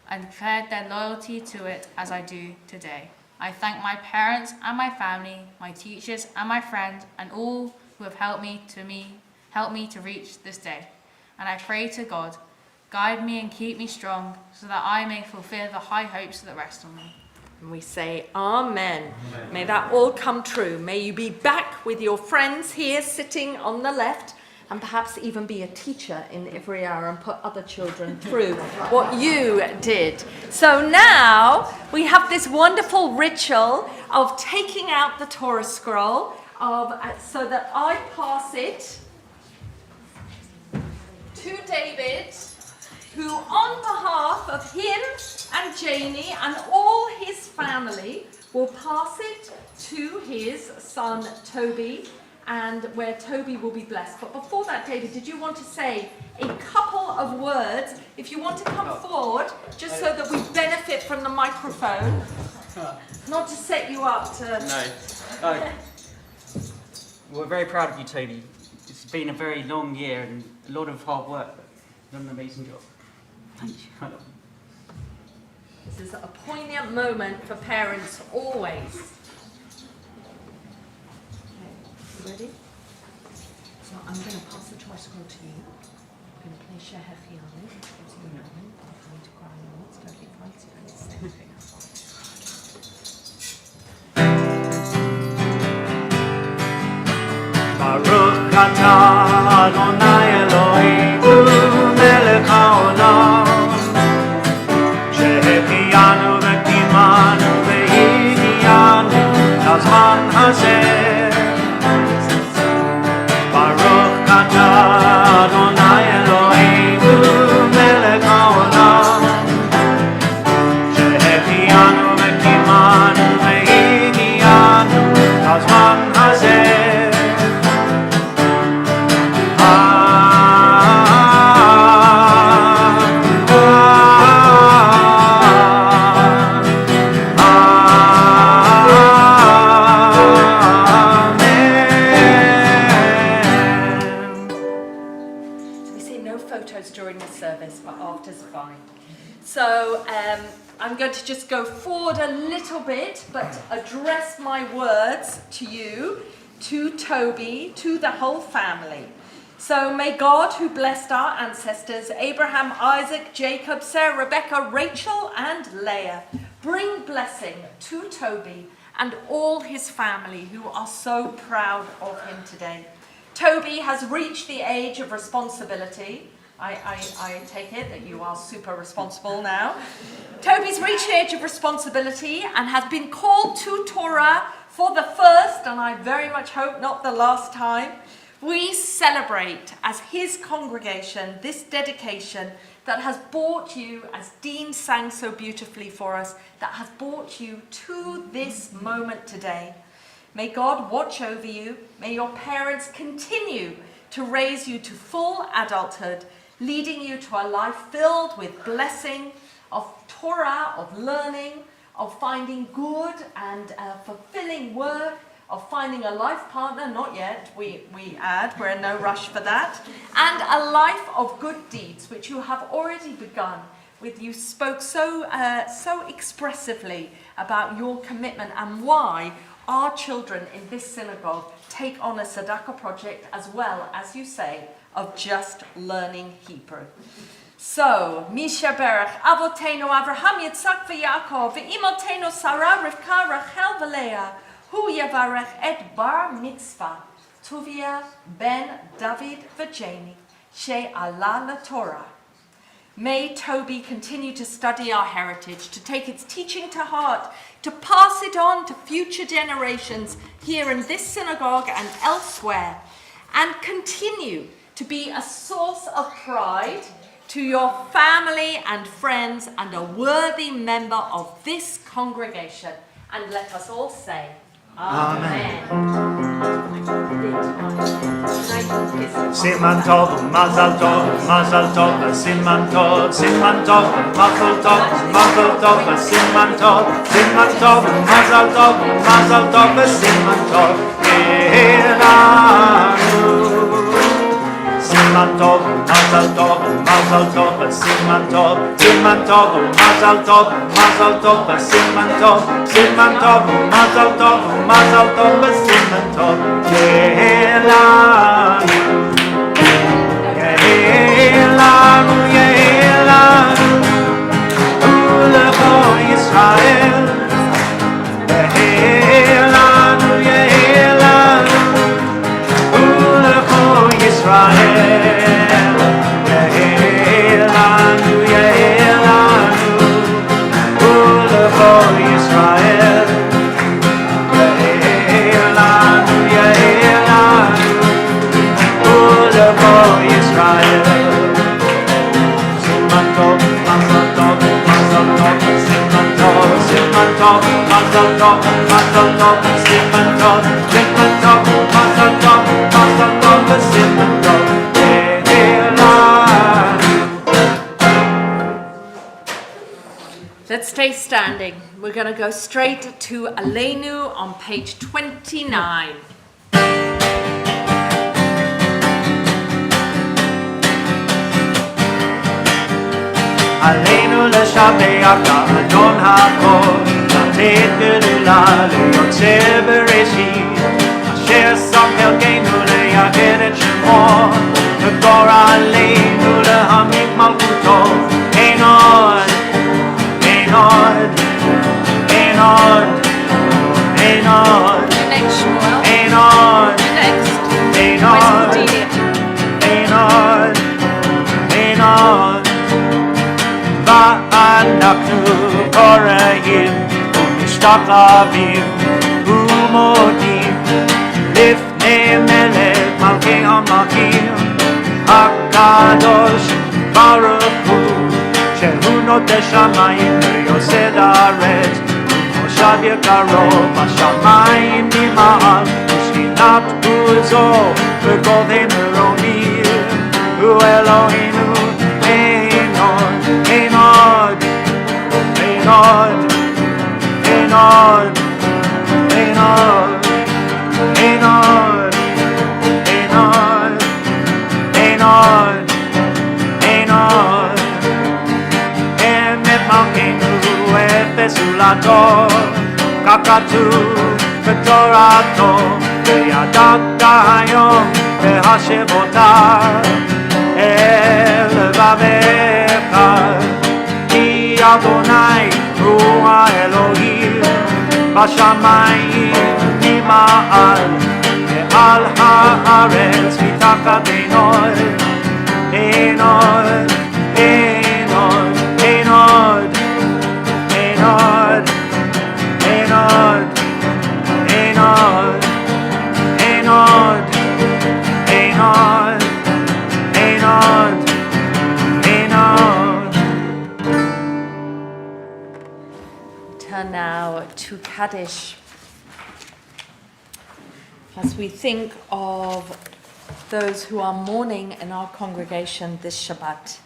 and declared their loyalty to it as I do today. I thank my parents and my family, my teachers and my friends, and all who have helped me to reach this day. And I pray to God, guide me and keep me strong, so that I may fulfill the high hopes that rest on me. And we say, Amen. Amen. May that all come true. May you be back with your friends here sitting on the left, and perhaps even be a teacher in every hour and put other children through what you did. So now we have this wonderful ritual of taking out the Torah scroll, so that I pass it to David, who on behalf of him and Janie and all his family will pass it to his son Toby, and where Toby will be blessed. But before that, David, did you want to say a couple of words? If you want to come forward, just so that we benefit from the microphone, not to set you up to... No. We're very proud of you, Toby. It's been a very long year and a lot of hard work. You've done an amazing job. Thank you. This is a poignant moment for parents always. Ready? So I'm going to pass the Torah scroll to you. I'm going to play Sheher Chiyalim. It's your moment. I'm going to cry on. It's totally fine. It's going to say anything else. Baruch atah Adonai Eloheinu melech haolam שהחיינו וקיימנו והגיענו לזמן הזה ברוך אתה אדוני אלוהינו מלך העולם שהחיינו וקיימנו והגיענו לזמן הזה little bit, but address my words to you, to Toby, to the whole family. So may God, who blessed our ancestors, Abraham, Isaac, Jacob, Sarah, Rebecca, Rachel, and Leah, bring blessing to Toby and all his family who are so proud of him today. Toby has reached the age of responsibility. I take it that you are super responsible now. Toby's reached the age of responsibility and has been called to Torah for the first, and I very much hope not the last time. We celebrate as his congregation this dedication that has brought you, as Dean sang so beautifully for us, that has brought you to this moment today. May God watch over you. May your parents continue to raise you to full adulthood, leading you to a life filled with blessing, of Torah, of learning, of finding good and fulfilling work, of finding a life partner, not yet, we add, we're in no rush for that, and a life of good deeds, which you have already begun with. You spoke so expressively about your commitment and why our children in this synagogue take on a tzedakah project as well, as you say, of just learning Hebrew. So, Misha Berach, Avotenu Avraham, Yitzhak v'Yaakov, v'imotenu Sarah, Rivka, Rachel v'Leah, Hu Yavarech et Bar Mitzvah, Tuvia ben David v'Jani, she'ala Torah. May Toby continue to study our heritage, to take its teaching to heart, to pass it on to future generations here in this synagogue and elsewhere, and continue to be a source of pride to your family and friends and a worthy member of this congregation. And let us all say, Amen. Siman tov, mazal tov, mazal tov, siman tov, siman tov, mazal tov, mazal tov, siman tov, siman tov, mazal tov, mazal tov, siman tov, elanu. Siman tov, mazal tov, mazal tov, siman tov, siman tov, mazal tov, mazal tov, siman tov, siman tov, mazal tov, mazal tov, siman tov, yehelanu, yehelanu, yehelanu, ulecho Yisrael, yehelanu, yehelanu, ulecho Yisrael. Let's stay standing. We're going to go straight to Aleinu on page 29. עלינו לשבח לאדון הכל, לתת גדולה ליוצר בראשית, אשר שם חלקנו לייחד את שמו, וגורלנו להעמיק מלכותו. אין עוד, אין עוד, אין עוד, אין עוד, אין עוד, אין עוד, אין עוד, אין עוד. ואנחנו קוראים ומשתחווים ומודים לפני מלך מלכי המלכים הקדוש ברוך הוא, שהוא נוטה שמיים ויוסד הארץ, ומושב יקרו בשמיים ממעל, ושכינת עוזו בגובה מרומי. הוא אלוהינו, אין עוד, אין עוד, אין עוד, אין עוד, אין עוד, אין עוד, אין עוד, אין עוד, אין עוד. אמת מלכנו, בסולתו, כך כתוב בתורתו, וידעת היום להשבותה אל לבביך, כי אדוני הוא האלוהים בשמיים ממעל ועל הארץ מתחת אין עוד, אין עוד, אין עוד, אין עוד, אין עוד, אין עוד, אין עוד, אין עוד, אין עוד, אין עוד, אין עוד. Turn now to Kaddish. As we think of those who are mourning in our congregation this Shabbat,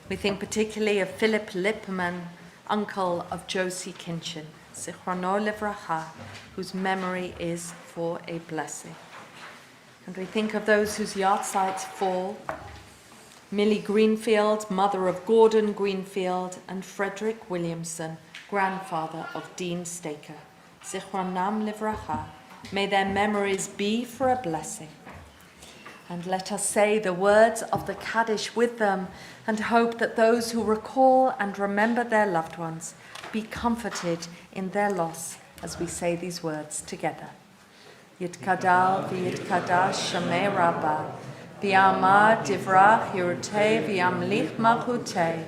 we think particularly of Philip Lippman, uncle of Josie Kinchin, Zichrono Livracha, whose memory is for a blessing. And we think of those whose yahrzeits fall, Millie Greenfield, mother of Gordon Greenfield, and Frederick Williamson, grandfather of Dean Staker. Zichronam Livracha. May their memories be for a blessing. And let us say the words of the Kaddish with them and hope that those who recall and remember their loved ones be comforted in their loss as we say these words together. Yitkadal v'yitkadash Shemei Rabbah, v'yamad divrach hirutei v'yamlich malchutei,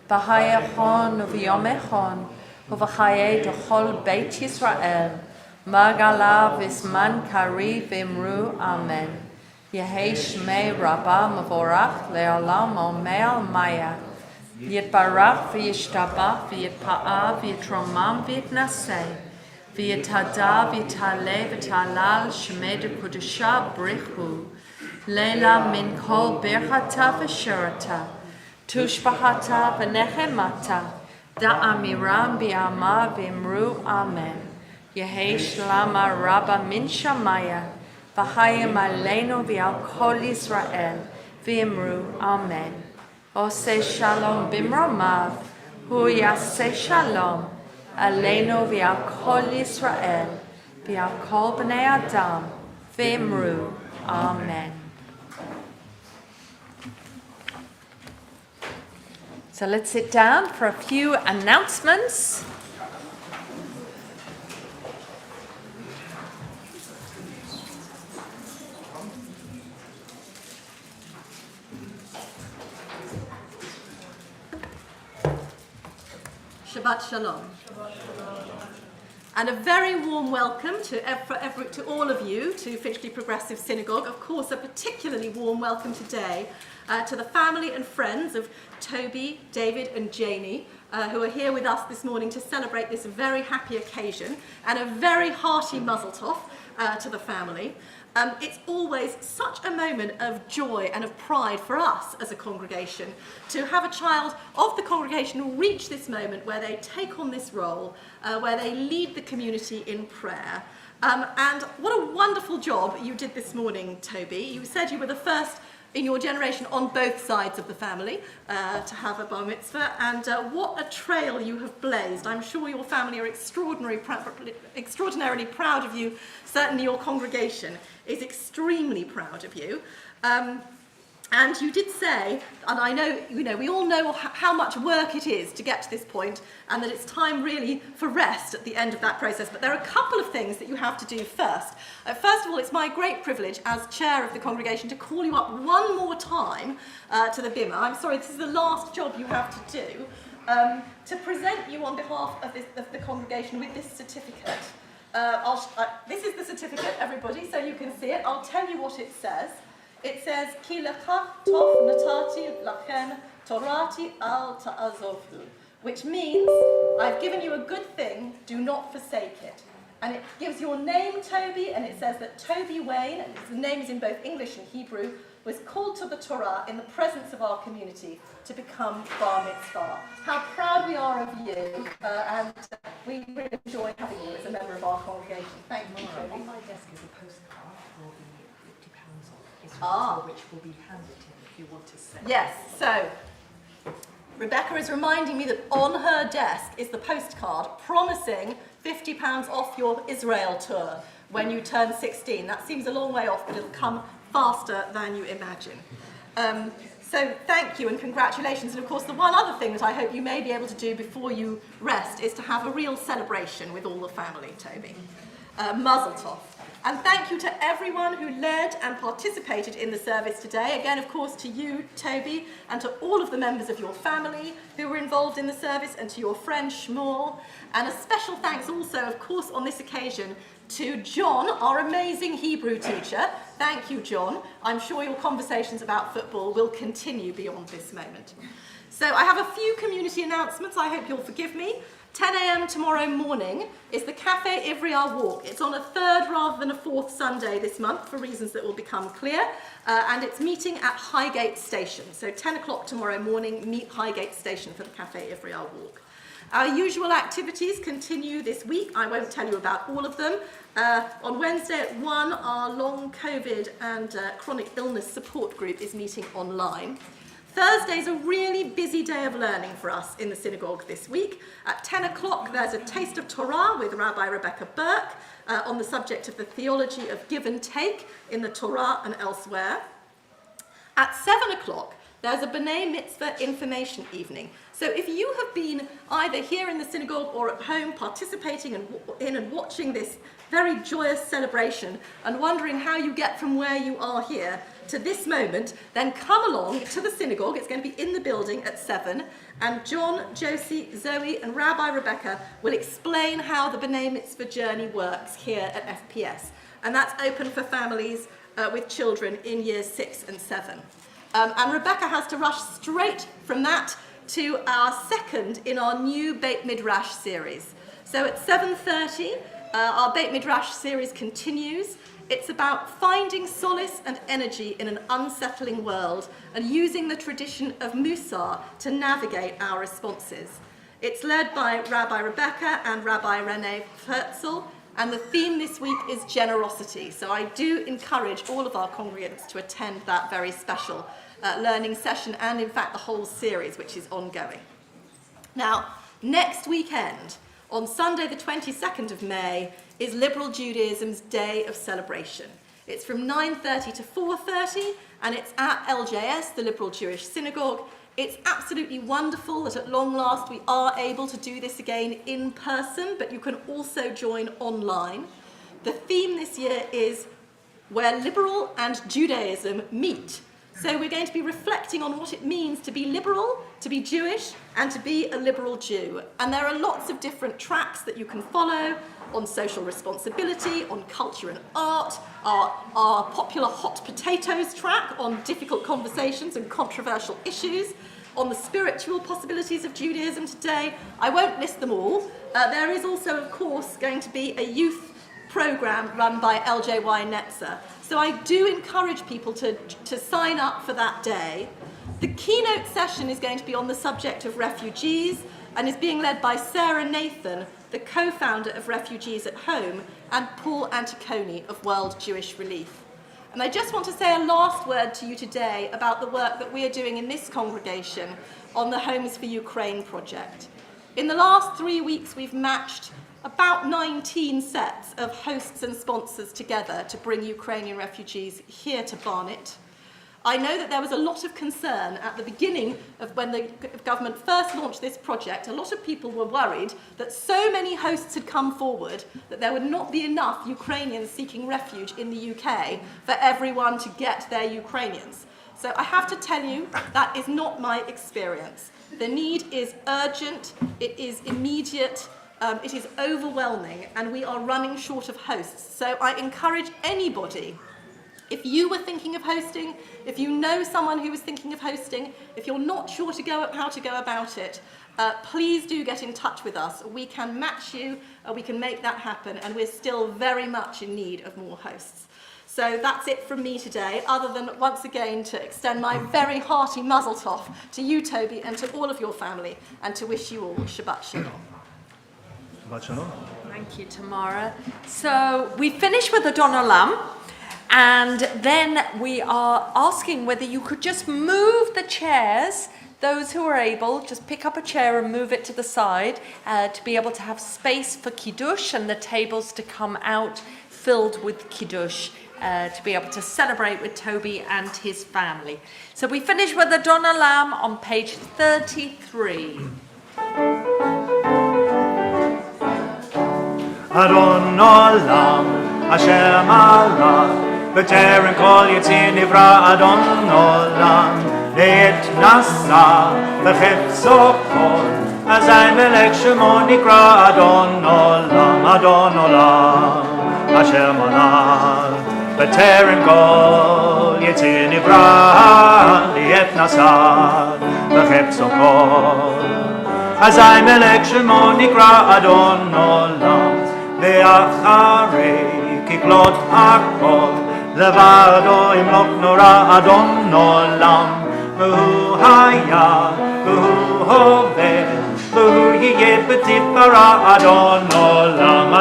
b'hayachon u'v'yomechon u'v'chayei d'chol Beit Yisrael, Magala v'isman kari v'imru amen. Yehei Shmei Rabbah Mavorach le'olam omeal maya. Yitbarach v'yishtabach v'yitpa'a v'yitromam v'yitnaseh. V'yitada v'yitale v'talal Shmei d'Kudusha brichu. Leila min kol birchata v'shurata. Tushbachata v'nechemata. Da'amiram bi'ama v'imru amen. Yehei Shlama Rabba min Shamaya, v'hayim aleinu v'al kol Yisrael, v'imru Amen. Oseh Shalom bimromav, hu yaseh Shalom, aleinu v'al kol Yisrael, v'al kol b'nei Adam, v'imru Amen. So let's sit down for a few announcements. Shabbat Shalom. And a very warm welcome to all of you to Finchley Progressive Synagogue. Of course, a particularly warm welcome today to the family and friends of Toby, David and Janie, who are here with us this morning to celebrate this very happy occasion, and a very hearty mazel tov to the family. It's always such a moment of joy and of pride for us as a congregation to have a child of the congregation reach this moment where they take on this role, where they lead the community in prayer. And what a wonderful job you did this morning, Toby. You said you were the first in your generation on both sides of the family to have a bar mitzvah, and what a trail you have blazed. I'm sure your family are extraordinarily proud of you. Certainly your congregation is extremely proud of you. And you did say, and I know, we all know how much work it is to get to this point, and that it's time really for rest at the end of that process. But there are a couple of things that you have to do first. First of all, it's my great privilege as chair of the congregation to call you up one more time to the bimah. I'm sorry, this is the last job you have to do, to present you on behalf of the congregation with this certificate. This is the certificate, everybody, so you can see it. I'll tell you what it says. It says, Ki lecha tov natati lachem torati al ta'azovhu, which means, I've given you a good thing, do not forsake it. And it gives your name, Toby, and it says that Toby Wayne, and his name is in both English and Hebrew, was called to the Torah in the presence of our community to become bar mitzvah. How proud we are of you, and we really enjoy having you as a member of our congregation. Thank you, Toby. On my desk is a postcard for the £50 off, which will be handed to him if you want to send. Yes, so Rebecca is reminding me that on her desk is the postcard promising £50 off your Israel tour when you turn 16. That seems a long way off, but it'll come faster than you imagine. So thank you and congratulations. And of course, the one other thing that I hope you may be able to do before you rest is to have a real celebration with all the family, Toby. Mazel tov. And thank you to everyone who led and participated in the service today. Again, of course, to you, Toby, and to all of the members of your family who were involved in the service, and to your friend Shmuel. And a special thanks also, of course, on this occasion, to John, our amazing Hebrew teacher. Thank you, John. I'm sure your conversations about football will continue beyond this moment. So I have a few community announcements. I hope you'll forgive me. 10 a.m. tomorrow morning is the Café Ivriar walk. It's on a third rather than a fourth Sunday this month for reasons that will become clear. And it's meeting at Highgate Station. So 10 o'clock tomorrow morning, meet Highgate Station for the Café Ivriar walk. Our usual activities continue this week. I won't tell you about all of them. On Wednesday at 1, our long COVID and chronic illness support group is meeting online. Thursday's a really busy day of learning for us in the synagogue this week. At 10 o'clock, there's a Taste of Torah with Rabbi Rebecca Burke on the subject of the theology of give and take in the Torah and elsewhere. At 7 o'clock, there's a B'nai Mitzvah information evening. So if you have been either here in the synagogue or at home participating in and watching this very joyous celebration and wondering how you get from where you are here to this moment, then come along to the synagogue. It's going to be in the building at 7, and John, Josie, Zoe and Rabbi Rebecca will explain how the B'nai Mitzvah journey works here at FPS. And that's open for families with children in years 6 and 7. And Rebecca has to rush straight from that to our second in our new Beit Midrash series. So at 7:30, our Beit Midrash series continues. It's about finding solace and energy in an unsettling world and using the tradition of Musar to navigate our responses. It's led by Rabbi Rebecca and Rabbi Renee Herzl, and the theme this week is generosity. So I do encourage all of our congregants to attend that very special learning session and in fact the whole series, which is ongoing. Now, next weekend, on Sunday the 22nd of May, is Liberal Judaism's day of celebration. It's from 9:30 to 4:30 and it's at LJS, the Liberal Jewish Synagogue. It's absolutely wonderful that at long last we are able to do this again in person, but you can also join online. The theme this year is where liberal and Judaism meet. So we're going to be reflecting on what it means to be liberal, to be Jewish, and to be a liberal Jew. And there are lots of different tracks that you can follow on social responsibility, on culture and art, our popular hot potatoes track on difficult conversations and controversial issues, on the spiritual possibilities of Judaism today. I won't list them all. There is also, of course, going to be a youth program run by LJY Netzer. So I do encourage people to sign up for that day. The keynote session is going to be on the subject of refugees and is being led by Sarah Nathan, the co-founder of Refugees at Home, and Paul Anticoni of World Jewish Relief. And I just want to say a last word to you today about the work that we are doing in this congregation on the Homes for Ukraine project. In the last 3 weeks, we've matched about 19 sets of hosts and sponsors together to bring Ukrainian refugees here to Barnet. I know that there was a lot of concern at the beginning of when the government first launched this project. A lot of people were worried that so many hosts had come forward that there would not be enough Ukrainians seeking refuge in the UK for everyone to get their Ukrainians. So I have to tell you, that is not my experience. The need is urgent, it is immediate, it is overwhelming, and we are running short of hosts. So I encourage anybody, if you were thinking of hosting, if you know someone who was thinking of hosting, if you're not sure how to go about it, please do get in touch with us. We can match you, we can make that happen, and we're still very much in need of more hosts. So that's it from me today, other than once again to extend my very hearty mazel tov to you, Toby, and to all of your family, and to wish you all Shabbat Shalom. Thank you, Tamara. So we finish with the Don Olam, and then we are asking whether you could just move the chairs those who are able, just pick up a chair and move it to the side to be able to have space for Kiddush and the tables to come out filled with Kiddush to be able to celebrate with Toby and his family. So we finish with the Don Olam on page 33. Adon Olam, Hashem Allah, B'terem kol yitzir nivra Adon Olam, Le'et nasa, V'chefzo kol, Azay melech shemo nikra Adon Olam, Hashem Allah, B'terem kol yitzir nivra, Le'et nasa, V'chefzo kol, Azay melech shemo nikra Adon Olam, ואחרי ככלות הכל לבדו ימלוך נורא אדון עולם והוא היה והוא הווה והוא יהיה בתפארה אדון עולם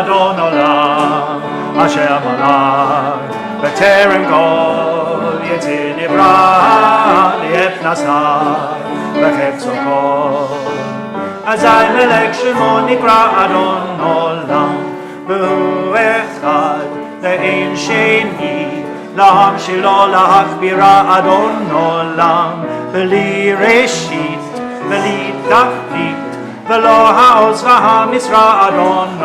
אשר מלך בטרם כל יציר נברא לעת נשא בחפצו כל אזי מלך שמו נקרא אדון עולם והוא אחד ואין שני לעם שלו להכבירה אדון עולם בלי ראשית בלי תכלית ולא העוז והמשרה אדון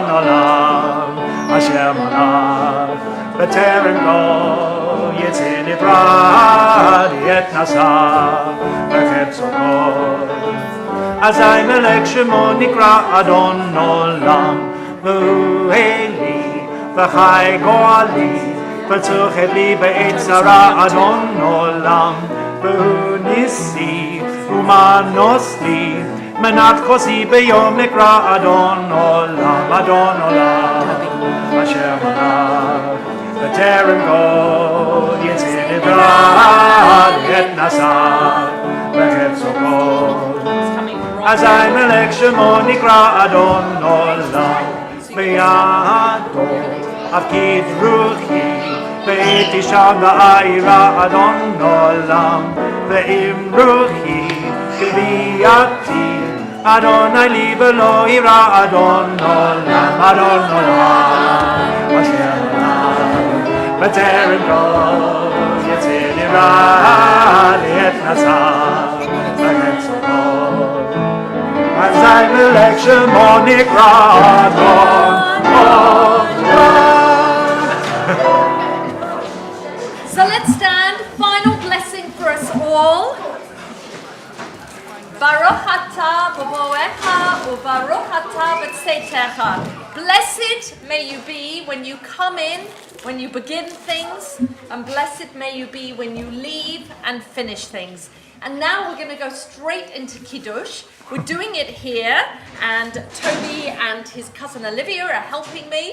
עולם אשר מלך בטרם כל יציר נברא לעת נשא בחפצו כל אזי מלך שמו נקרא אדון עולם והוא אלי וחי גואלי וצוחק לי בעת צרה אדון עולם והוא ניסי ומנוס לי מנת חוסי ביום נקרא אדון עולם אשר מלך בטרם כל יציר נברא לעת נשא בחפצו כל אזי מלך שמו נקרא אדון עולם בידו הפקיד רוחי והייתי שם בעירה אדון עולם ואם רוחי כביעתי אדוני לי ולא ירא אדון עולם אשר מלך בטרם כל יציר נברא לעת נשא בחפצו כל אזי מלך שמו נקרא אדון עולם. So let's stand. Final blessing for us all. Baruch atah b'boecha u'baruch atah b'tzeitecha. Blessed may you be when you come in, when you begin things, and blessed may you be when you leave and finish things. And now we're going to go straight into Kiddush. We're doing it here, and Toby and his cousin Olivia are helping me.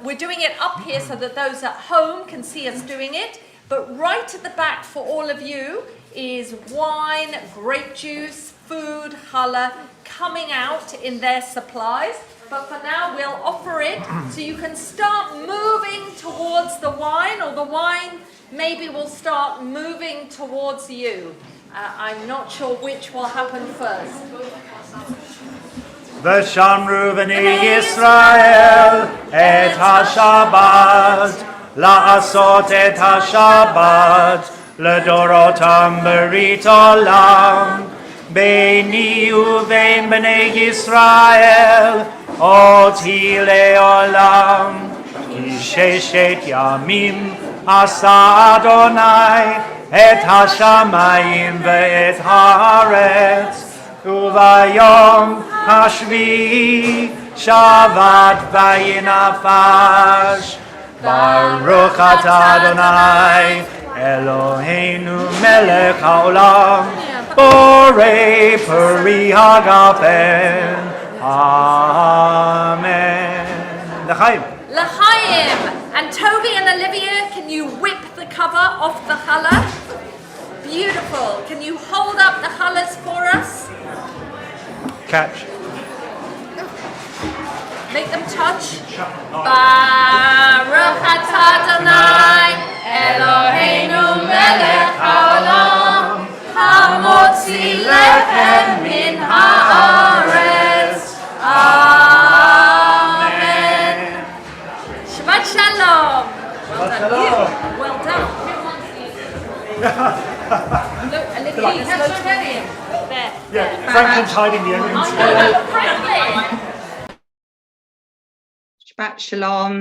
We're doing it up here so that those at home can see us doing it. But right at the back for all of you is wine, grape juice, food, challah coming out in their supplies. But for now we'll offer it so you can start moving towards the wine, or the wine maybe will start moving towards you. I'm not sure which will happen first. ושמרו בני ישראל את השבת, לעשות את השבת לדורותם ברית עולם, ביני ובין בני ישראל אותי לעולם. כי ששת ימים עשה אדוני את השמיים ואת הארץ, וביום השביעי שבת וינפש. ברוך אתה אדוני אלוהינו מלך העולם, בורא פרי הגפן. אמן. לחיים. L'chaim! And Toby and Olivia, can you whip the cover off the challah? Beautiful. Can you hold up the challahs for us? Catch. Make them touch. Baruch atah Adonai Eloheinu melech haolam. המוציא לחם מן הארץ. Amen. Shabbat Shalom. Well done, you. Well done. Look, Olivia, you have so many. There. Yeah, Franklin's hiding the evidence. Franklin. Shabbat Shalom.